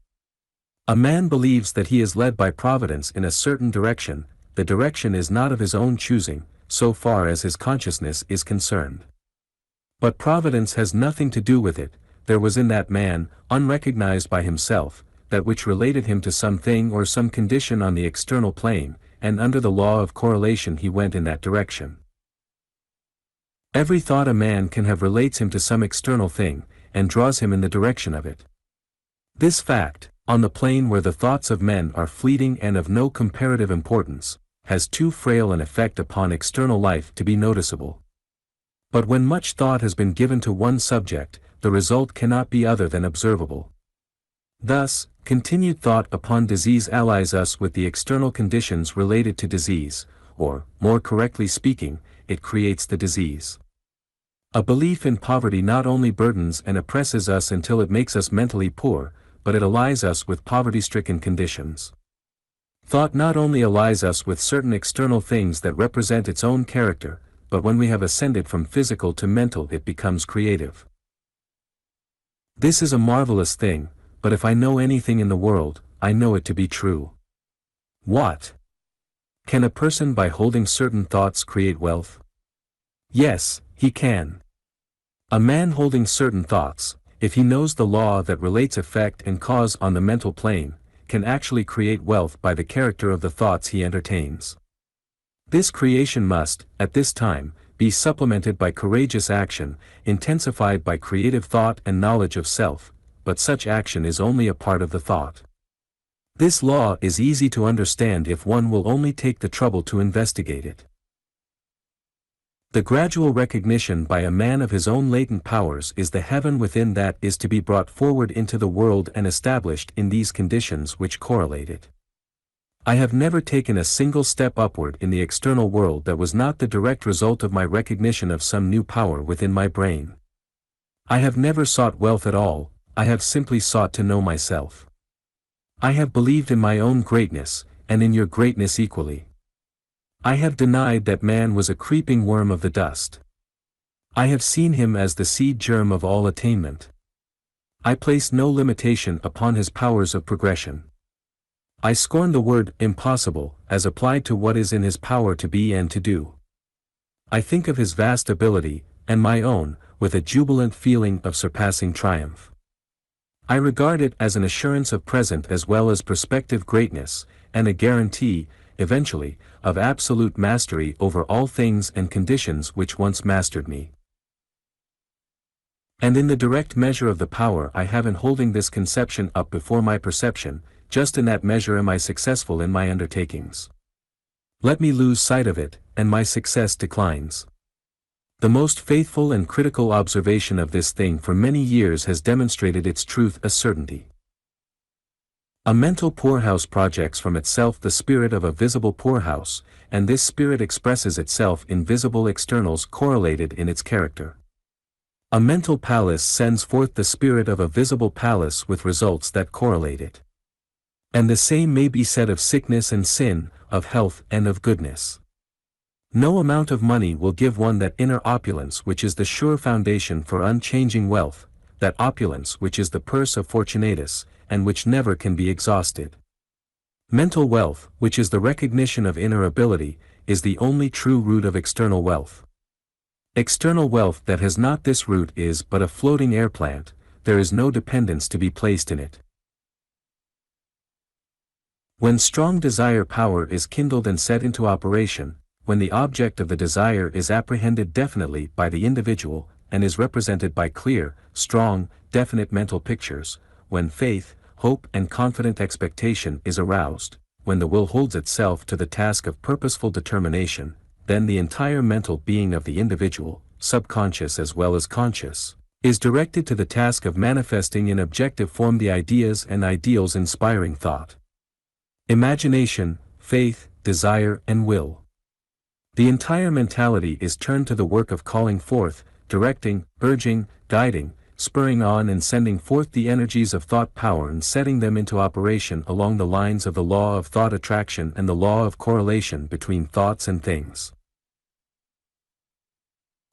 A man believes that he is led by providence in a certain direction. The direction is not of his own choosing, so far as his consciousness is concerned. But providence has nothing to do with it. There was in that man, unrecognized by himself, that which related him to something or some condition on the external plane, and under the law of correlation he went in that direction. Every thought a man can have relates him to some external thing, and draws him in the direction of it. This fact, on the plane where the thoughts of men are fleeting and of no comparative importance, has too frail an effect upon external life to be noticeable. But when much thought has been given to one subject, the result cannot be other than observable. Thus, continued thought upon disease allies us with the external conditions related to disease, or, more correctly speaking, it creates the disease. A belief in poverty not only burdens and oppresses us until it makes us mentally poor, but it allies us with poverty-stricken conditions. Thought not only allies us with certain external things that represent its own character, but when we have ascended from physical to mental it becomes creative. This is a marvelous thing, but if I know anything in the world, I know it to be true. What? Can a person by holding certain thoughts create wealth? Yes, he can. A man holding certain thoughts, if he knows the law that relates effect and cause on the mental plane, can actually create wealth by the character of the thoughts he entertains. This creation must, at this time, be supplemented by courageous action, intensified by creative thought and knowledge of self, but such action is only a part of the thought. This law is easy to understand if one will only take the trouble to investigate it. The gradual recognition by a man of his own latent powers is the heaven within that is to be brought forward into the world and established in these conditions which correlate it. I have never taken a single step upward in the external world that was not the direct result of my recognition of some new power within my brain. I have never sought wealth at all, I have simply sought to know myself. I have believed in my own greatness, and in your greatness equally. I have denied that man was a creeping worm of the dust. I have seen him as the seed germ of all attainment. I place no limitation upon his powers of progression. I scorn the word impossible as applied to what is in his power to be and to do. I think of his vast ability, and my own, with a jubilant feeling of surpassing triumph. I regard it as an assurance of present as well as prospective greatness, and a guarantee, eventually, of absolute mastery over all things and conditions which once mastered me. And in the direct measure of the power I have in holding this conception up before my perception, just in that measure am I successful in my undertakings. Let me lose sight of it, and my success declines. The most faithful and critical observation of this thing for many years has demonstrated its truth as certainty. A mental poorhouse projects from itself the spirit of a visible poorhouse, and this spirit expresses itself in visible externals correlated in its character. A mental palace sends forth the spirit of a visible palace with results that correlate it. And the same may be said of sickness and sin, of health and of goodness. No amount of money will give one that inner opulence which is the sure foundation for unchanging wealth, that opulence which is the purse of Fortunatus, and which never can be exhausted. Mental wealth, which is the recognition of inner ability, is the only true root of external wealth. External wealth that has not this root is but a floating air plant, there is no dependence to be placed in it. When strong desire power is kindled and set into operation, when the object of the desire is apprehended definitely by the individual, and is represented by clear, strong, definite mental pictures, when faith, hope and confident expectation is aroused, when the will holds itself to the task of purposeful determination, then the entire mental being of the individual, subconscious as well as conscious, is directed to the task of manifesting in objective form the ideas and ideals inspiring thought. Imagination, faith, desire and will. The entire mentality is turned to the work of calling forth, directing, urging, guiding, spurring on and sending forth the energies of thought power and setting them into operation along the lines of the law of thought attraction and the law of correlation between thoughts and things.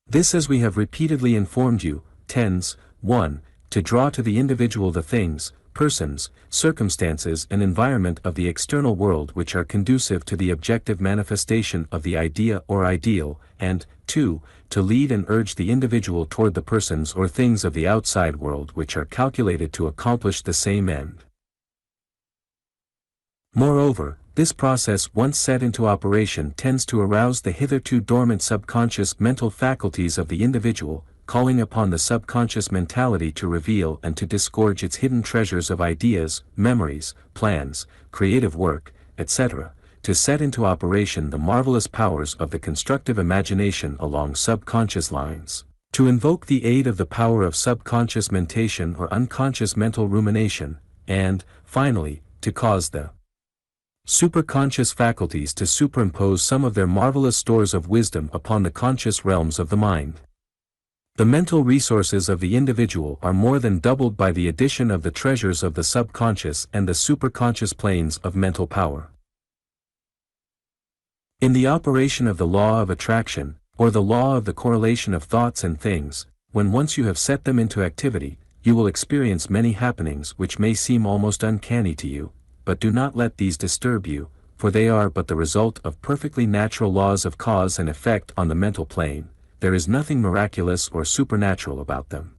This, as we have repeatedly informed you, tends, 1. To draw to the individual the things, persons, circumstances and environment of the external world which are conducive to the objective manifestation of the idea or ideal, and, 2. To lead and urge the individual toward the persons or things of the outside world which are calculated to accomplish the same end. Moreover, this process once set into operation tends to arouse the hitherto dormant subconscious mental faculties of the individual, calling upon the subconscious mentality to reveal and to disgorge its hidden treasures of ideas, memories, plans, creative work, etc., to set into operation the marvelous powers of the constructive imagination along subconscious lines, to invoke the aid of the power of subconscious mentation or unconscious mental rumination, and, finally, to cause the superconscious faculties to superimpose some of their marvelous stores of wisdom upon the conscious realms of the mind. The mental resources of the individual are more than doubled by the addition of the treasures of the subconscious and the superconscious planes of mental power. In the operation of the law of attraction, or the law of the correlation of thoughts and things, when once you have set them into activity, you will experience many happenings which may seem almost uncanny to you, but do not let these disturb you, for they are but the result of perfectly natural laws of cause and effect on the mental plane. There is nothing miraculous or supernatural about them.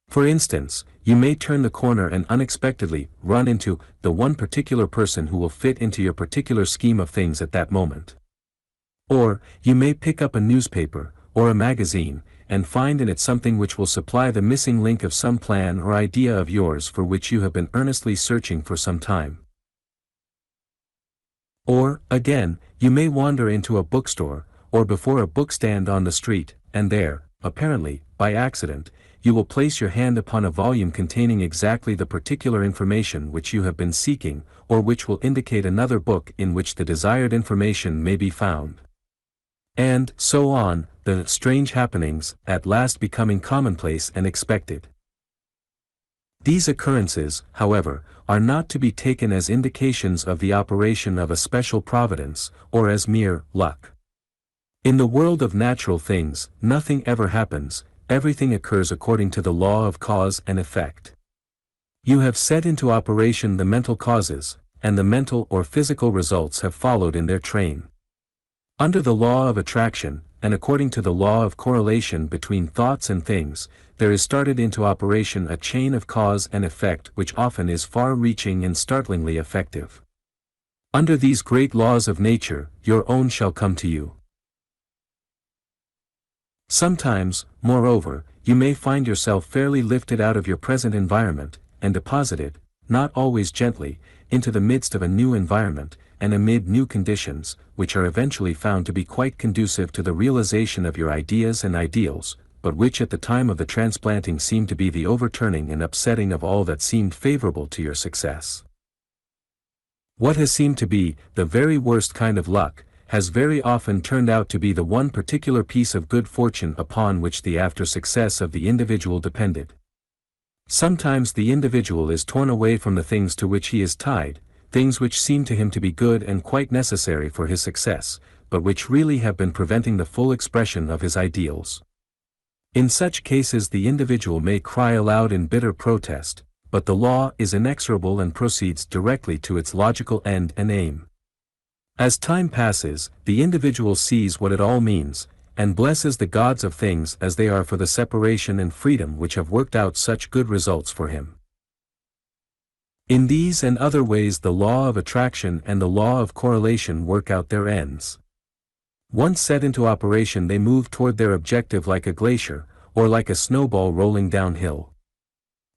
For instance, you may turn the corner and unexpectedly run into the one particular person who will fit into your particular scheme of things at that moment. Or, you may pick up a newspaper, or a magazine, and find in it something which will supply the missing link of some plan or idea of yours for which you have been earnestly searching for some time. Or, again, you may wander into a bookstore, or before a bookstand on the street, and there, apparently, by accident, you will place your hand upon a volume containing exactly the particular information which you have been seeking, or which will indicate another book in which the desired information may be found. And so on, the strange happenings, at last becoming commonplace and expected. These occurrences, however, are not to be taken as indications of the operation of a special providence, or as mere luck. In the world of natural things, nothing ever happens, everything occurs according to the law of cause and effect. You have set into operation the mental causes, and the mental or physical results have followed in their train. Under the law of attraction, and according to the law of correlation between thoughts and things, there is started into operation a chain of cause and effect which often is far-reaching and startlingly effective. Under these great laws of nature, your own shall come to you. Sometimes, moreover, you may find yourself fairly lifted out of your present environment, and deposited, not always gently, into the midst of a new environment, and amid new conditions, which are eventually found to be quite conducive to the realization of your ideas and ideals, but which at the time of the transplanting seem to be the overturning and upsetting of all that seemed favorable to your success. What has seemed to be the very worst kind of luck, has very often turned out to be the one particular piece of good fortune upon which the after success of the individual depended. Sometimes the individual is torn away from the things to which he is tied, things which seem to him to be good and quite necessary for his success, but which really have been preventing the full expression of his ideals. In such cases the individual may cry aloud in bitter protest, but the law is inexorable and proceeds directly to its logical end and aim. As time passes, the individual sees what it all means, and blesses the gods of things as they are for the separation and freedom which have worked out such good results for him. In these and other ways the law of attraction and the law of correlation work out their ends. Once set into operation they move toward their objective like a glacier, or like a snowball rolling downhill.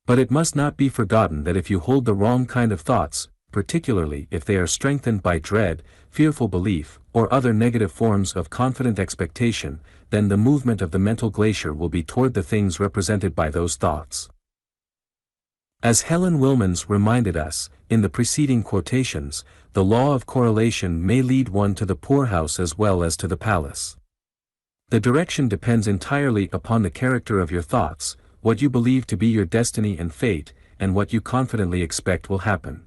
But it must not be forgotten that if you hold the wrong kind of thoughts, particularly if they are strengthened by dread, fearful belief, or other negative forms of confident expectation, then the movement of the mental glacier will be toward the things represented by those thoughts. As Helen Wilmans reminded us, in the preceding quotations, the law of correlation may lead one to the poorhouse as well as to the palace. The direction depends entirely upon the character of your thoughts, what you believe to be your destiny and fate, and what you confidently expect will happen.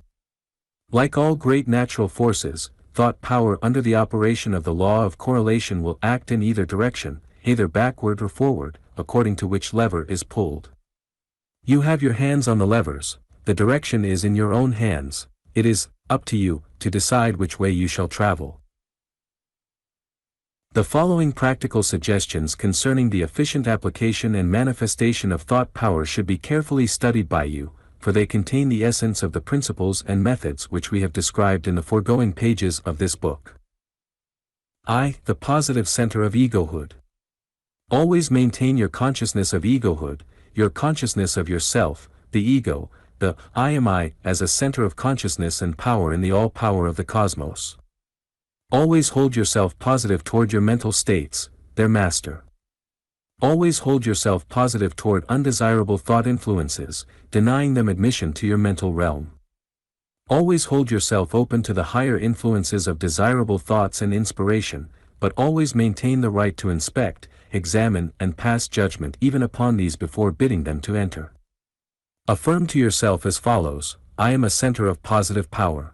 Like all great natural forces, thought power under the operation of the law of correlation will act in either direction, either backward or forward, according to which lever is pulled. You have your hands on the levers, the direction is in your own hands, it is up to you to decide which way you shall travel. The following practical suggestions concerning the efficient application and manifestation of thought power should be carefully studied by you, for they contain the essence of the principles and methods which we have described in the foregoing pages of this book. I. The positive center of egohood. Always maintain your consciousness of egohood, your consciousness of yourself, the ego, the I am I, as a center of consciousness and power in the all-power of the cosmos. Always hold yourself positive toward your mental states, their master. Always hold yourself positive toward undesirable thought influences, denying them admission to your mental realm. Always hold yourself open to the higher influences of desirable thoughts and inspiration, but always maintain the right to inspect, examine and pass judgment even upon these before bidding them to enter. Affirm to yourself as follows: I am a center of positive power.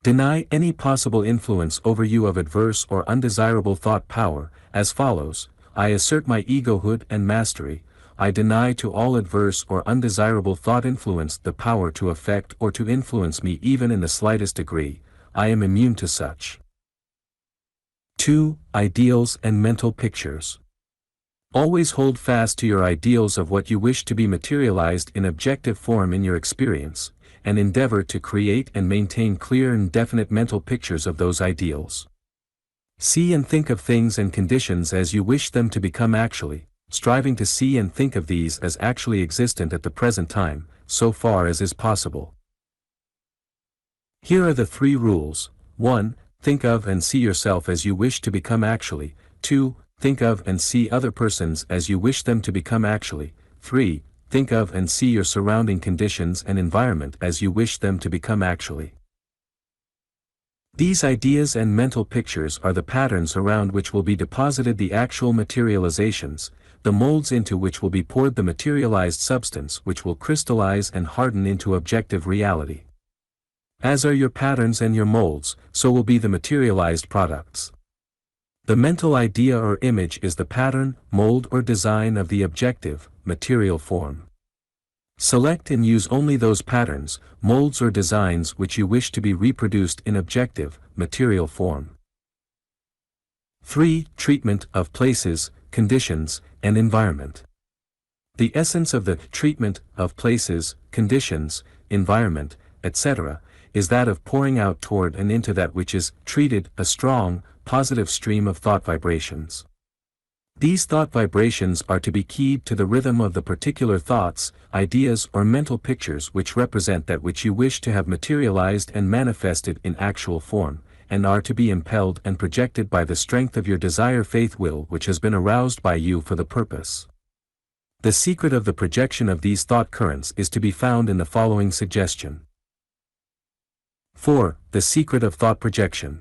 Deny any possible influence over you of adverse or undesirable thought power, as follows: I assert my egohood and mastery, I deny to all adverse or undesirable thought influence the power to affect or to influence me even in the slightest degree, I am immune to such. 2. Ideals and mental pictures. Always hold fast to your ideals of what you wish to be materialized in objective form in your experience, and endeavor to create and maintain clear and definite mental pictures of those ideals. See and think of things and conditions as you wish them to become actually, striving to see and think of these as actually existent at the present time, so far as is possible. Here are the 3 rules. 1. Think of and see yourself as you wish to become actually. 2. Think of and see other persons as you wish them to become actually. 3. Think of and see your surrounding conditions and environment as you wish them to become actually. These ideas and mental pictures are the patterns around which will be deposited the actual materializations, the molds into which will be poured the materialized substance which will crystallize and harden into objective reality. As are your patterns and your molds, so will be the materialized products. The mental idea or image is the pattern, mold or design of the objective, material form. Select and use only those patterns, molds or designs which you wish to be reproduced in objective, material form. 3. Treatment of places, conditions, and environment. The essence of the treatment of places, conditions, environment, etc., is that of pouring out toward and into that which is treated a strong, positive stream of thought vibrations. These thought vibrations are to be keyed to the rhythm of the particular thoughts, ideas or mental pictures which represent that which you wish to have materialized and manifested in actual form, and are to be impelled and projected by the strength of your desire faith will which has been aroused by you for the purpose. The secret of the projection of these thought currents is to be found in the following suggestion. 4. The secret of thought projection.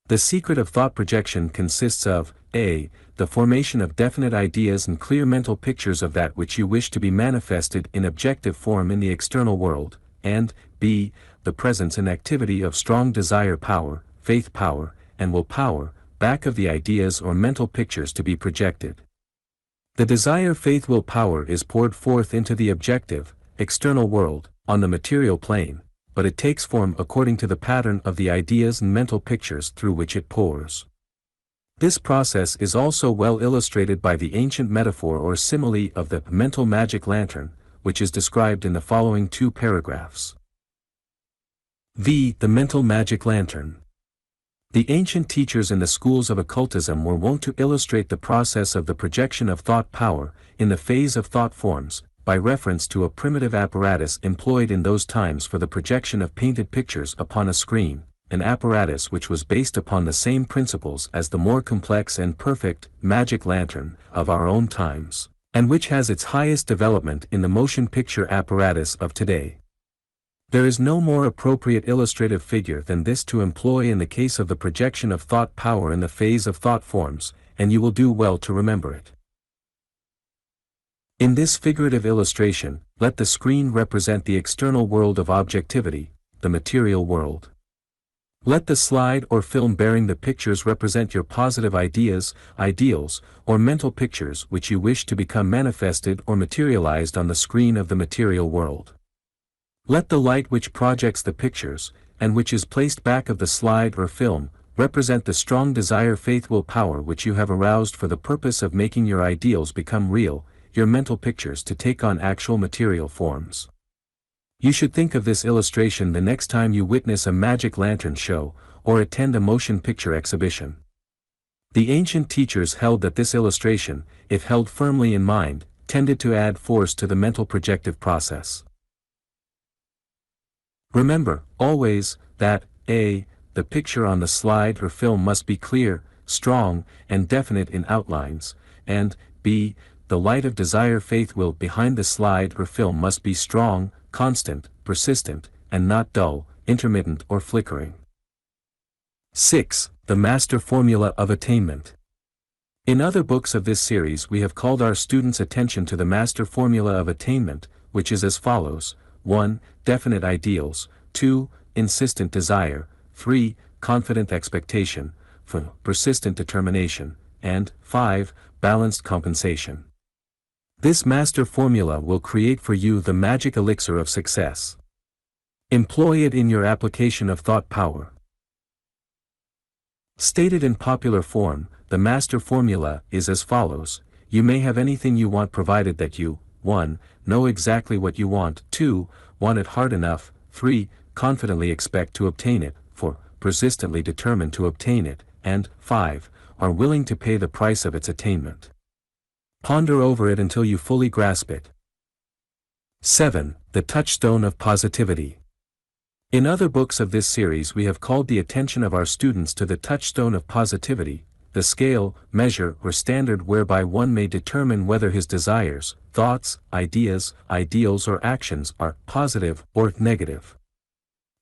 The secret of thought projection consists of a. The formation of definite ideas and clear mental pictures of that which you wish to be manifested in objective form in the external world, and b. The presence and activity of strong desire power, faith power, and will power, back of the ideas or mental pictures to be projected. The desire faith will power is poured forth into the objective, external world, on the material plane, but it takes form according to the pattern of the ideas and mental pictures through which it pours. This process is also well illustrated by the ancient metaphor or simile of the mental magic lantern, which is described in the following 2 paragraphs. V. The mental magic lantern. The ancient teachers in the schools of occultism were wont to illustrate the process of the projection of thought power, in the phase of thought forms, by reference to a primitive apparatus employed in those times for the projection of painted pictures upon a screen, an apparatus which was based upon the same principles as the more complex and perfect magic lantern of our own times, and which has its highest development in the motion picture apparatus of today. There is no more appropriate illustrative figure than this to employ in the case of the projection of thought power in the phase of thought forms, and you will do well to remember it. In this figurative illustration, let the screen represent the external world of objectivity, the material world. Let the slide or film bearing the pictures represent your positive ideas, ideals, or mental pictures which you wish to become manifested or materialized on the screen of the material world. Let the light which projects the pictures, and which is placed back of the slide or film, represent the strong desire faith will power which you have aroused for the purpose of making your ideals become real, your mental pictures to take on actual material forms. You should think of this illustration the next time you witness a magic lantern show, or attend a motion picture exhibition. The ancient teachers held that this illustration, if held firmly in mind, tended to add force to the mental projective process. Remember, always, that, a. the picture on the slide or film must be clear, strong, and definite in outlines, and, b. the light of desire faith will behind the slide or film must be strong, constant, persistent, and not dull, intermittent or flickering. 6. The Master Formula of Attainment. In other books of this series we have called our students' attention to the Master Formula of Attainment, which is as follows: 1. Definite ideals, 2. Insistent desire, 3. Confident expectation, 4. Persistent determination, and 5. Balanced compensation. This master formula will create for you the magic elixir of success. Employ it in your application of thought power. Stated in popular form, the master formula is as follows: you may have anything you want provided that you, 1. know exactly what you want, 2. want it hard enough, 3. confidently expect to obtain it, 4. persistently determined to obtain it, and 5. are willing to pay the price of its attainment. Ponder over it until you fully grasp it. 7. The Touchstone of Positivity. In other books of this series we have called the attention of our students to the touchstone of positivity, the scale, measure or standard whereby one may determine whether his desires, thoughts, ideas, ideals or actions are positive or negative.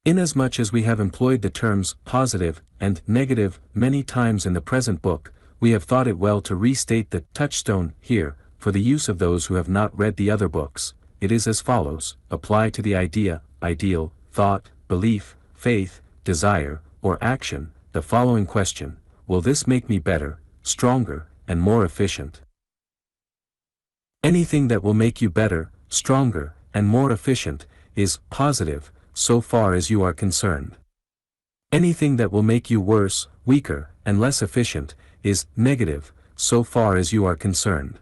Inasmuch as we have employed the terms positive and negative many times in the present book, we have thought it well to restate the touchstone here, for the use of those who have not read the other books. It is as follows: apply to the idea, ideal, thought, belief, faith, desire, or action, the following question: will this make me better, stronger, and more efficient? Anything that will make you better, stronger, and more efficient, is positive, so far as you are concerned. Anything that will make you worse, weaker, and less efficient, is negative, so far as you are concerned.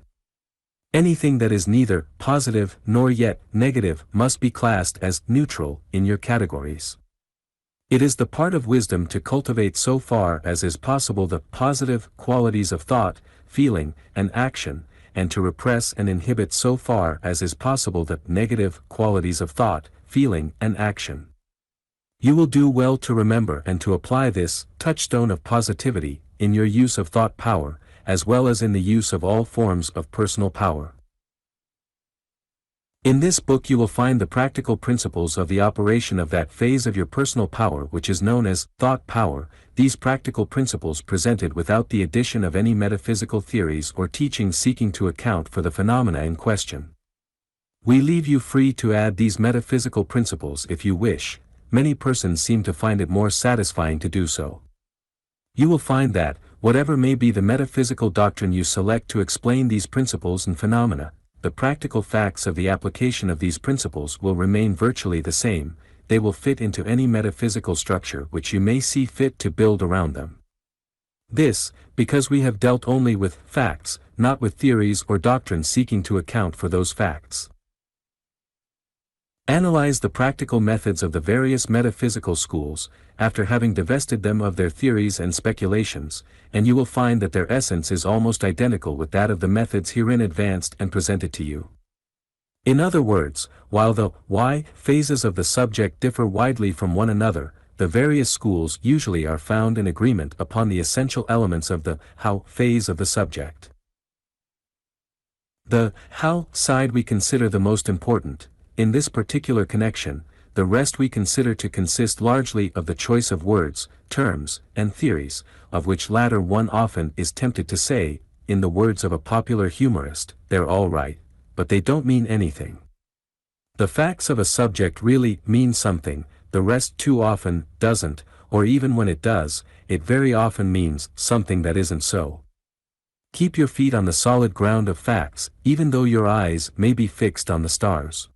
Anything that is neither positive nor yet negative must be classed as neutral in your categories. It is the part of wisdom to cultivate so far as is possible the positive qualities of thought, feeling, and action, and to repress and inhibit so far as is possible the negative qualities of thought, feeling, and action. You will do well to remember and to apply this touchstone of positivity in your use of thought power, as well as in the use of all forms of personal power. In this book you will find the practical principles of the operation of that phase of your personal power which is known as thought power, these practical principles presented without the addition of any metaphysical theories or teachings seeking to account for the phenomena in question. We leave you free to add these metaphysical principles if you wish. Many persons seem to find it more satisfying to do so. You will find that, whatever may be the metaphysical doctrine you select to explain these principles and phenomena, the practical facts of the application of these principles will remain virtually the same. They will fit into any metaphysical structure which you may see fit to build around them. This, because we have dealt only with facts, not with theories or doctrines seeking to account for those facts. Analyze the practical methods of the various metaphysical schools, after having divested them of their theories and speculations, and you will find that their essence is almost identical with that of the methods herein advanced and presented to you. In other words, while the why phases of the subject differ widely from one another, the various schools usually are found in agreement upon the essential elements of the how phase of the subject. The how side we consider the most important. In this particular connection, the rest we consider to consist largely of the choice of words, terms, and theories, of which latter one often is tempted to say, in the words of a popular humorist, they're all right, but they don't mean anything. The facts of a subject really mean something, the rest too often doesn't, or even when it does, it very often means something that isn't so. Keep your feet on the solid ground of facts, even though your eyes may be fixed on the stars.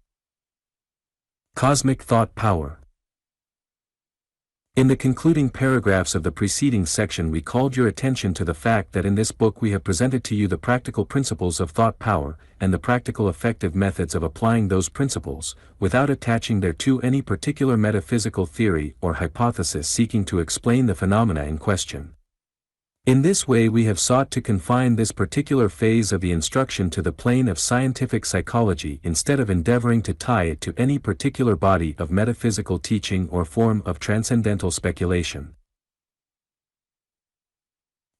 Cosmic thought power. In the concluding paragraphs of the preceding section we called your attention to the fact that in this book we have presented to you the practical principles of thought power, and the practical effective methods of applying those principles, without attaching thereto any particular metaphysical theory or hypothesis seeking to explain the phenomena in question. In this way we have sought to confine this particular phase of the instruction to the plane of scientific psychology instead of endeavoring to tie it to any particular body of metaphysical teaching or form of transcendental speculation.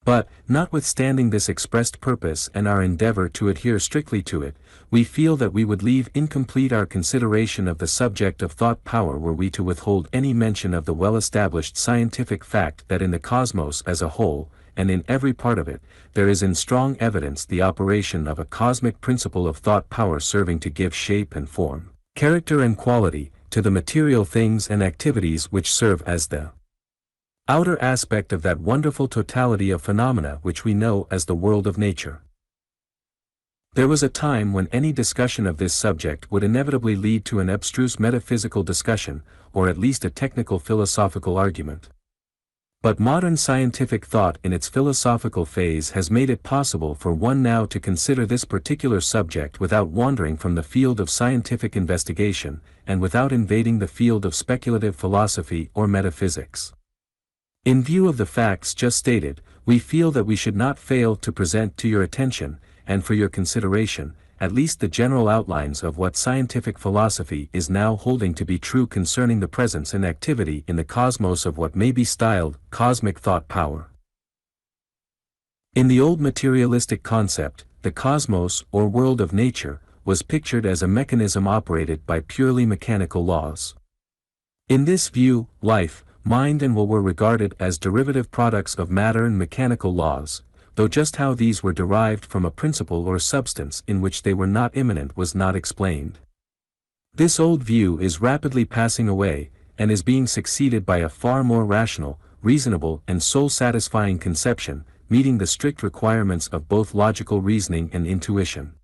But, notwithstanding this expressed purpose and our endeavor to adhere strictly to it, we feel that we would leave incomplete our consideration of the subject of thought power were we to withhold any mention of the well-established scientific fact that in the cosmos as a whole, and in every part of it, there is in strong evidence the operation of a cosmic principle of thought power serving to give shape and form, character and quality, to the material things and activities which serve as the outer aspect of that wonderful totality of phenomena which we know as the world of nature. There was a time when any discussion of this subject would inevitably lead to an abstruse metaphysical discussion, or at least a technical philosophical argument. But modern scientific thought in its philosophical phase has made it possible for one now to consider this particular subject without wandering from the field of scientific investigation, and without invading the field of speculative philosophy or metaphysics. In view of the facts just stated, we feel that we should not fail to present to your attention, and for your consideration, at least the general outlines of what scientific philosophy is now holding to be true concerning the presence and activity in the cosmos of what may be styled cosmic thought power. In the old materialistic concept, the cosmos or world of nature was pictured as a mechanism operated by purely mechanical laws. In this view, life, mind and will were regarded as derivative products of matter and mechanical laws, though just how these were derived from a principle or substance in which they were not immanent was not explained. This old view is rapidly passing away, and is being succeeded by a far more rational, reasonable and soul-satisfying conception, meeting the strict requirements of both logical reasoning and intuition.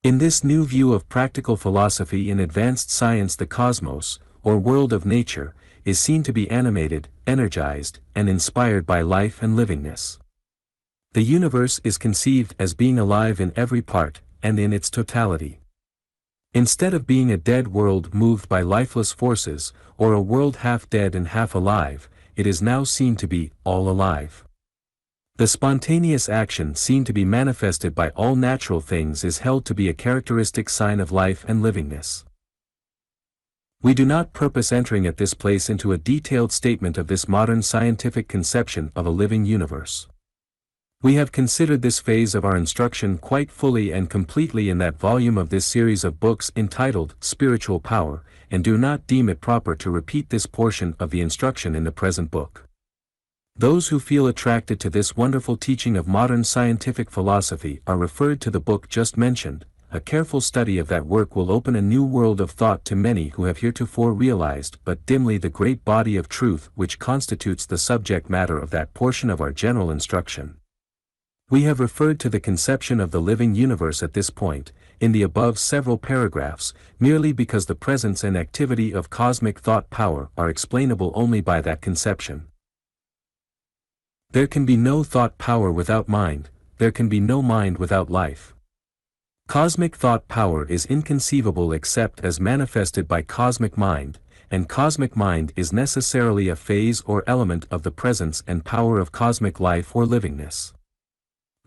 In this new view of practical philosophy in advanced science, the cosmos, or world of nature, is seen to be animated, energized, and inspired by life and livingness. The universe is conceived as being alive in every part, and in its totality. Instead of being a dead world moved by lifeless forces, or a world half dead and half alive, it is now seen to be all alive. The spontaneous action seen to be manifested by all natural things is held to be a characteristic sign of life and livingness. We do not purpose entering at this place into a detailed statement of this modern scientific conception of a living universe. We have considered this phase of our instruction quite fully and completely in that volume of this series of books entitled Spiritual Power, and do not deem it proper to repeat this portion of the instruction in the present book. Those who feel attracted to this wonderful teaching of modern scientific philosophy are referred to the book just mentioned. A careful study of that work will open a new world of thought to many who have heretofore realized but dimly the great body of truth which constitutes the subject matter of that portion of our general instruction. We have referred to the conception of the living universe at this point, in the above several paragraphs, merely because the presence and activity of cosmic thought power are explainable only by that conception. There can be no thought power without mind, there can be no mind without life. Cosmic thought power is inconceivable except as manifested by cosmic mind, and cosmic mind is necessarily a phase or element of the presence and power of cosmic life or livingness.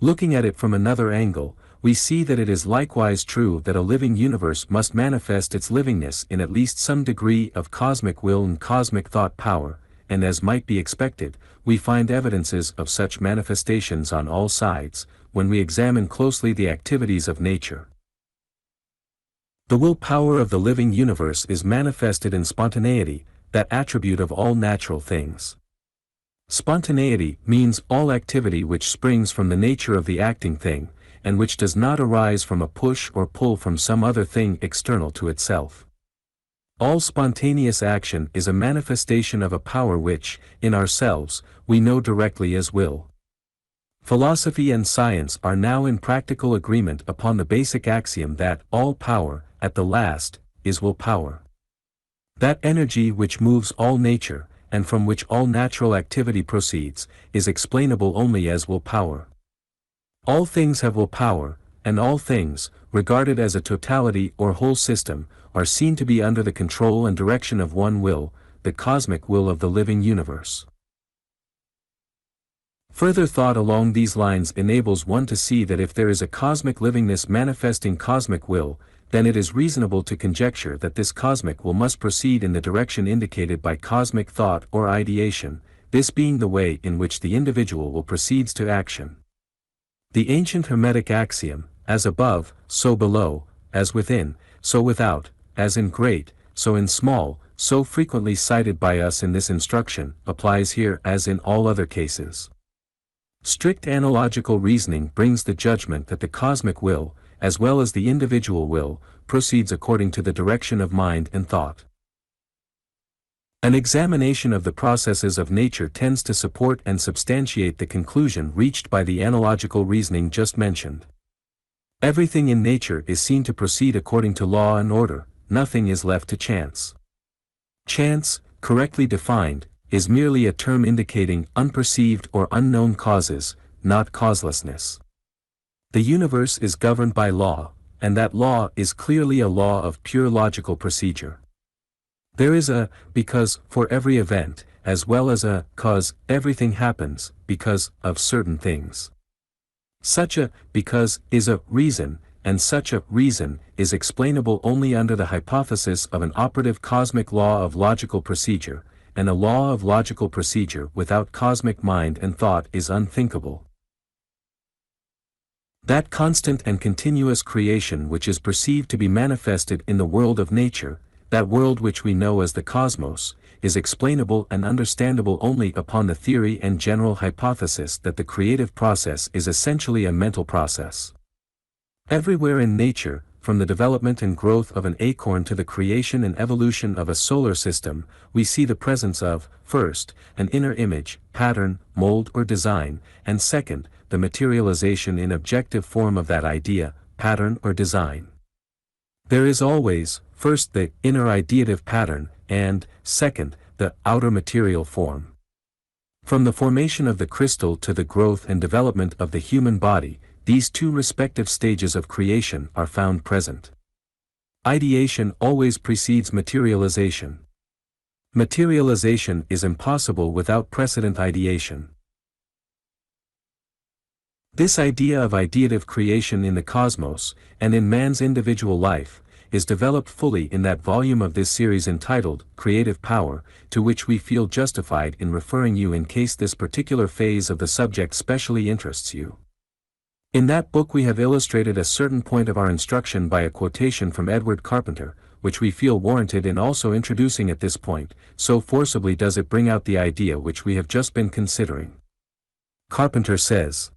Looking at it from another angle, we see that it is likewise true that a living universe must manifest its livingness in at least some degree of cosmic will and cosmic thought power, and as might be expected, we find evidences of such manifestations on all sides, when we examine closely the activities of nature. The willpower of the living universe is manifested in spontaneity, that attribute of all natural things. Spontaneity means all activity which springs from the nature of the acting thing, and which does not arise from a push or pull from some other thing external to itself. All spontaneous action is a manifestation of a power which, in ourselves, we know directly as will. Philosophy and science are now in practical agreement upon the basic axiom that all power, at the last, is will power. That energy which moves all nature, and from which all natural activity proceeds, is explainable only as will power. All things have will power, and all things, regarded as a totality or whole system, are seen to be under the control and direction of one will, the cosmic will of the living universe. Further thought along these lines enables one to see that if there is a cosmic livingness manifesting cosmic will, then it is reasonable to conjecture that this cosmic will must proceed in the direction indicated by cosmic thought or ideation, this being the way in which the individual will proceeds to action. The ancient Hermetic axiom, as above, so below, as within, so without, as in great, so in small, so frequently cited by us in this instruction, applies here as in all other cases. Strict analogical reasoning brings the judgment that the cosmic will, as well as the individual will, proceeds according to the direction of mind and thought. An examination of the processes of nature tends to support and substantiate the conclusion reached by the analogical reasoning just mentioned. Everything in nature is seen to proceed according to law and order, nothing is left to chance. Chance, correctly defined, is merely a term indicating unperceived or unknown causes, not causelessness. The universe is governed by law, and that law is clearly a law of pure logical procedure. There is a because for every event, as well as a cause everything happens because of certain things. Such a because is a reason, and such a reason is explainable only under the hypothesis of an operative cosmic law of logical procedure, and a law of logical procedure without cosmic mind and thought is unthinkable. That constant and continuous creation which is perceived to be manifested in the world of nature, that world which we know as the cosmos, is explainable and understandable only upon the theory and general hypothesis that the creative process is essentially a mental process. Everywhere in nature, from the development and growth of an acorn to the creation and evolution of a solar system, we see the presence of, first, an inner image, pattern, mold or design, and second, the materialization in objective form of that idea, pattern or design. There is always, first the inner ideative pattern, and, second, the outer material form. From the formation of the crystal to the growth and development of the human body, these two respective stages of creation are found present. Ideation always precedes materialization. Materialization is impossible without precedent ideation. This idea of ideative creation in the cosmos, and in man's individual life, is developed fully in that volume of this series entitled, Creative Power, to which we feel justified in referring you in case this particular phase of the subject specially interests you. In that book we have illustrated a certain point of our instruction by a quotation from Edward Carpenter, which we feel warranted in also introducing at this point, so forcibly does it bring out the idea which we have just been considering. Carpenter says,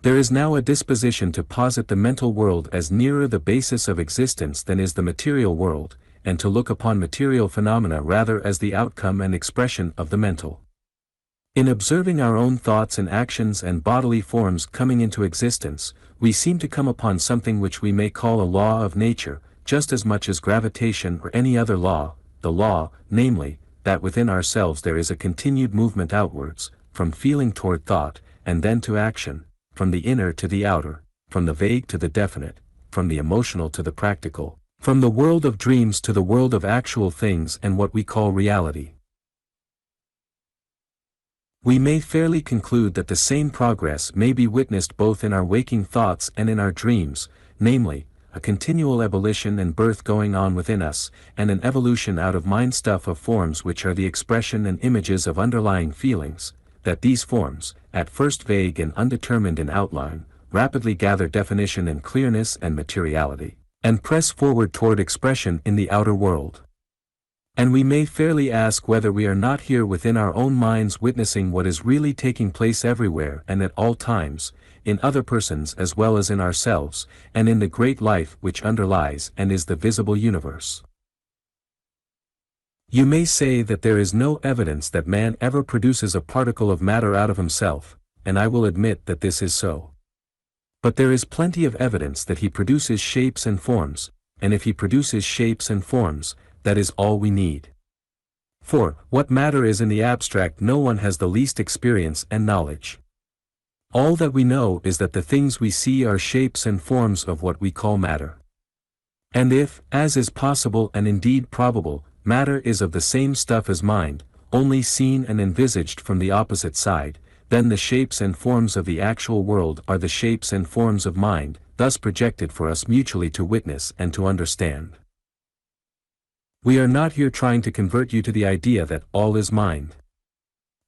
"There is now a disposition to posit the mental world as nearer the basis of existence than is the material world, and to look upon material phenomena rather as the outcome and expression of the mental. In observing our own thoughts and actions and bodily forms coming into existence, we seem to come upon something which we may call a law of nature, just as much as gravitation or any other law, the law, namely, that within ourselves there is a continued movement outwards, from feeling toward thought, and then to action, from the inner to the outer, from the vague to the definite, from the emotional to the practical, from the world of dreams to the world of actual things and what we call reality. We may fairly conclude that the same progress may be witnessed both in our waking thoughts and in our dreams, namely, a continual ebullition and birth going on within us, and an evolution out of mind stuff of forms which are the expression and images of underlying feelings, that these forms, at first vague and undetermined in outline, rapidly gather definition and clearness and materiality, and press forward toward expression in the outer world. And we may fairly ask whether we are not here within our own minds witnessing what is really taking place everywhere and at all times, in other persons as well as in ourselves, and in the great life which underlies and is the visible universe. You may say that there is no evidence that man ever produces a particle of matter out of himself, and I will admit that this is so. But there is plenty of evidence that he produces shapes and forms, and if he produces shapes and forms, that is all we need. For, what matter is in the abstract no one has the least experience and knowledge. All that we know is that the things we see are shapes and forms of what we call matter. And if, as is possible and indeed probable, matter is of the same stuff as mind, only seen and envisaged from the opposite side, then the shapes and forms of the actual world are the shapes and forms of mind, thus projected for us mutually to witness and to understand. We are not here trying to convert you to the idea that all is mind.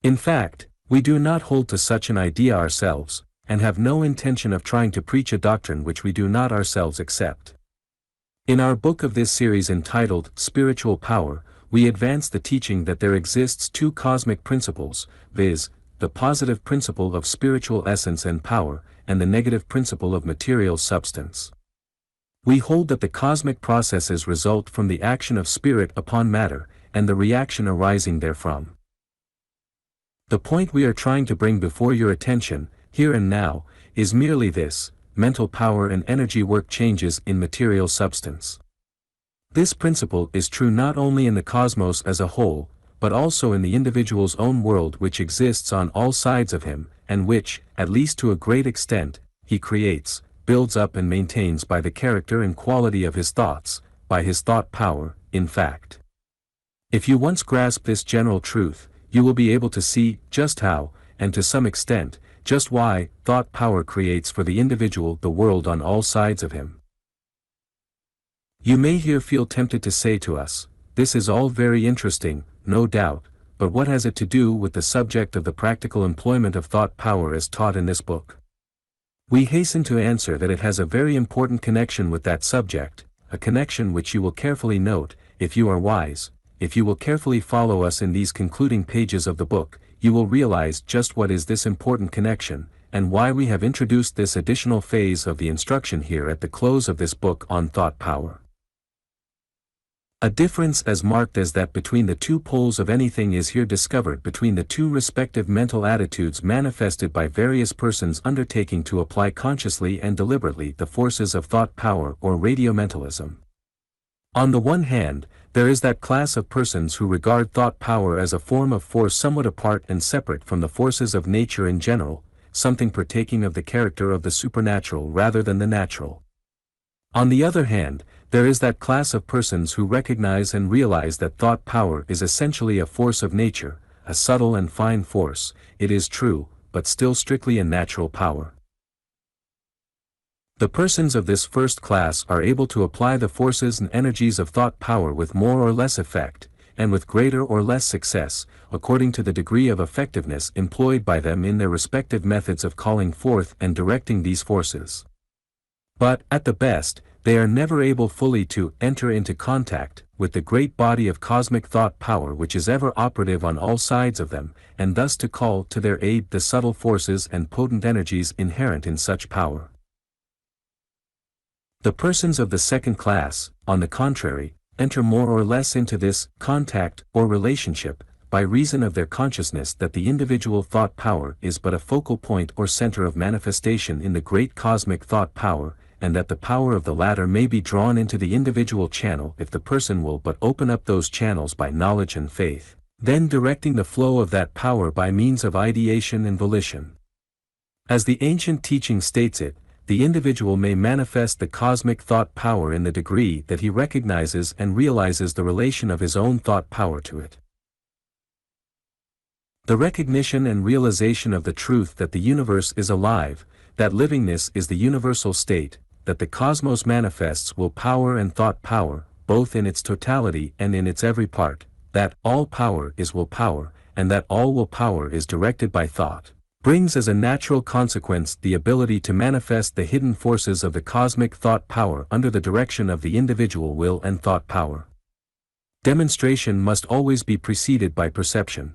In fact, we do not hold to such an idea ourselves, and have no intention of trying to preach a doctrine which we do not ourselves accept. In our book of this series entitled Spiritual Power, we advance the teaching that there exists two cosmic principles, viz., the positive principle of spiritual essence and power, and the negative principle of material substance. We hold that the cosmic processes result from the action of spirit upon matter, and the reaction arising therefrom. The point we are trying to bring before your attention, here and now, is merely this: mental power and energy work changes in material substance. This principle is true not only in the cosmos as a whole, but also in the individual's own world which exists on all sides of him, and which, at least to a great extent, he creates, builds up and maintains by the character and quality of his thoughts, by his thought power, in fact. If you once grasp this general truth, you will be able to see just how, and to some extent, just why, thought power creates for the individual the world on all sides of him. You may here feel tempted to say to us, this is all very interesting, no doubt, but what has it to do with the subject of the practical employment of thought power as taught in this book? We hasten to answer that it has a very important connection with that subject, a connection which you will carefully note, if you are wise. If you will carefully follow us in these concluding pages of the book, you will realize just what is this important connection, and why we have introduced this additional phase of the instruction here at the close of this book on thought power. A difference as marked as that between the two poles of anything is here discovered between the two respective mental attitudes manifested by various persons undertaking to apply consciously and deliberately the forces of thought power or radiomentalism. On the one hand, there is that class of persons who regard thought power as a form of force somewhat apart and separate from the forces of nature in general, something partaking of the character of the supernatural rather than the natural. On the other hand, there is that class of persons who recognize and realize that thought power is essentially a force of nature, a subtle and fine force, it is true, but still strictly a natural power. The persons of this first class are able to apply the forces and energies of thought power with more or less effect, and with greater or less success, according to the degree of effectiveness employed by them in their respective methods of calling forth and directing these forces. But, at the best, they are never able fully to enter into contact with the great body of cosmic thought power which is ever operative on all sides of them, and thus to call to their aid the subtle forces and potent energies inherent in such power. The persons of the second class, on the contrary, enter more or less into this contact or relationship, by reason of their consciousness that the individual thought power is but a focal point or center of manifestation in the great cosmic thought power, and that the power of the latter may be drawn into the individual channel if the person will but open up those channels by knowledge and faith, then directing the flow of that power by means of ideation and volition. As the ancient teaching states it, the individual may manifest the cosmic thought power in the degree that he recognizes and realizes the relation of his own thought power to it. The recognition and realization of the truth that the universe is alive, that livingness is the universal state, that the cosmos manifests will power and thought power, both in its totality and in its every part, that all power is will power, and that all will power is directed by thought, brings as a natural consequence the ability to manifest the hidden forces of the cosmic thought power under the direction of the individual will and thought power. Demonstration must always be preceded by perception.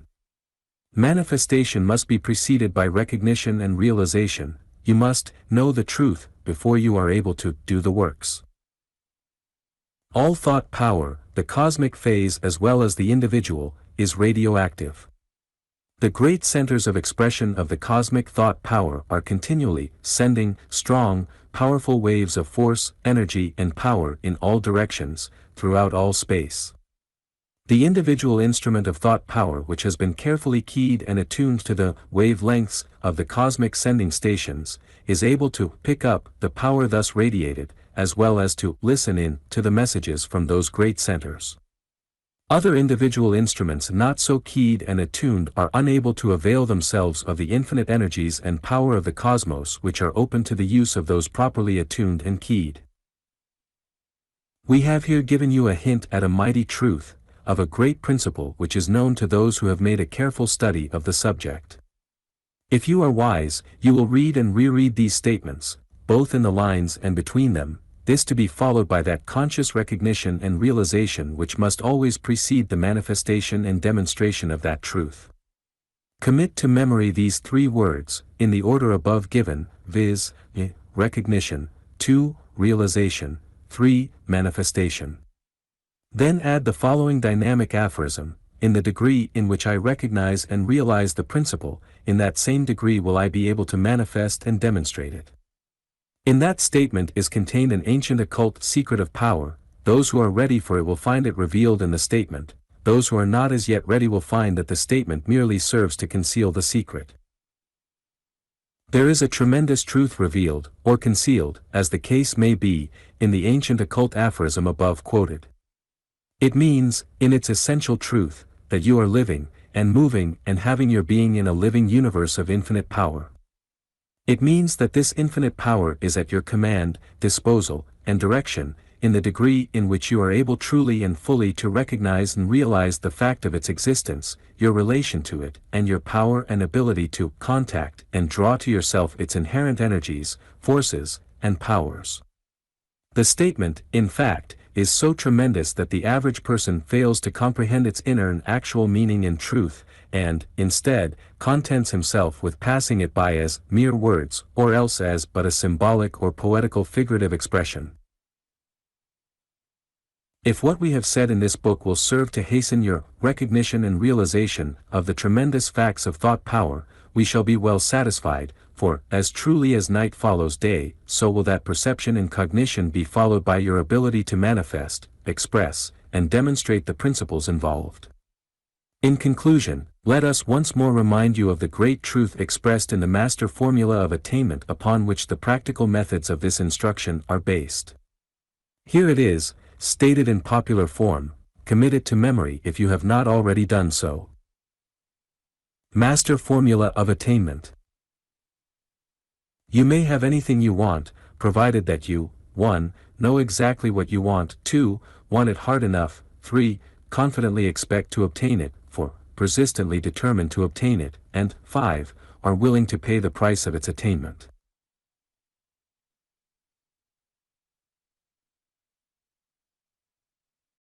Manifestation must be preceded by recognition and realization. You must know the truth before you are able to do the works. All thought power, the cosmic phase as well as the individual, is radioactive. The great centers of expression of the cosmic thought power are continually sending strong, powerful waves of force, energy and power in all directions, throughout all space. The individual instrument of thought power which has been carefully keyed and attuned to the wavelengths of the cosmic sending stations, is able to pick up the power thus radiated, as well as to listen in to the messages from those great centers. Other individual instruments not so keyed and attuned are unable to avail themselves of the infinite energies and power of the cosmos which are open to the use of those properly attuned and keyed. We have here given you a hint at a mighty truth, of a great principle which is known to those who have made a careful study of the subject. If you are wise, you will read and reread these statements, both in the lines and between them, this to be followed by that conscious recognition and realization which must always precede the manifestation and demonstration of that truth. Commit to memory these three words, in the order above given, viz., recognition, 2, realization, 3, manifestation. Then add the following dynamic aphorism: in the degree in which I recognize and realize the principle, in that same degree will I be able to manifest and demonstrate it. In that statement is contained an ancient occult secret of power. Those who are ready for it will find it revealed in the statement. Those who are not as yet ready will find that the statement merely serves to conceal the secret. There is a tremendous truth revealed, or concealed, as the case may be, in the ancient occult aphorism above quoted. It means, in its essential truth, that you are living, and moving, and having your being in a living universe of infinite power. It means that this infinite power is at your command, disposal, and direction, in the degree in which you are able truly and fully to recognize and realize the fact of its existence, your relation to it, and your power and ability to contact and draw to yourself its inherent energies, forces, and powers. The statement, in fact, is so tremendous that the average person fails to comprehend its inner and actual meaning and truth, and, instead, contents himself with passing it by as mere words, or else as but a symbolic or poetical figurative expression. If what we have said in this book will serve to hasten your recognition and realization of the tremendous facts of thought power, we shall be well satisfied, for, as truly as night follows day, so will that perception and cognition be followed by your ability to manifest, express, and demonstrate the principles involved. In conclusion, let us once more remind you of the great truth expressed in the master formula of attainment upon which the practical methods of this instruction are based. Here it is, stated in popular form. Commit it to memory if you have not already done so. Master Formula of Attainment. You may have anything you want, provided that you, 1. Know exactly what you want, 2. Want it hard enough, 3. Confidently expect to obtain it, 4. Persistently determined to obtain it, and 5. Are willing to pay the price of its attainment.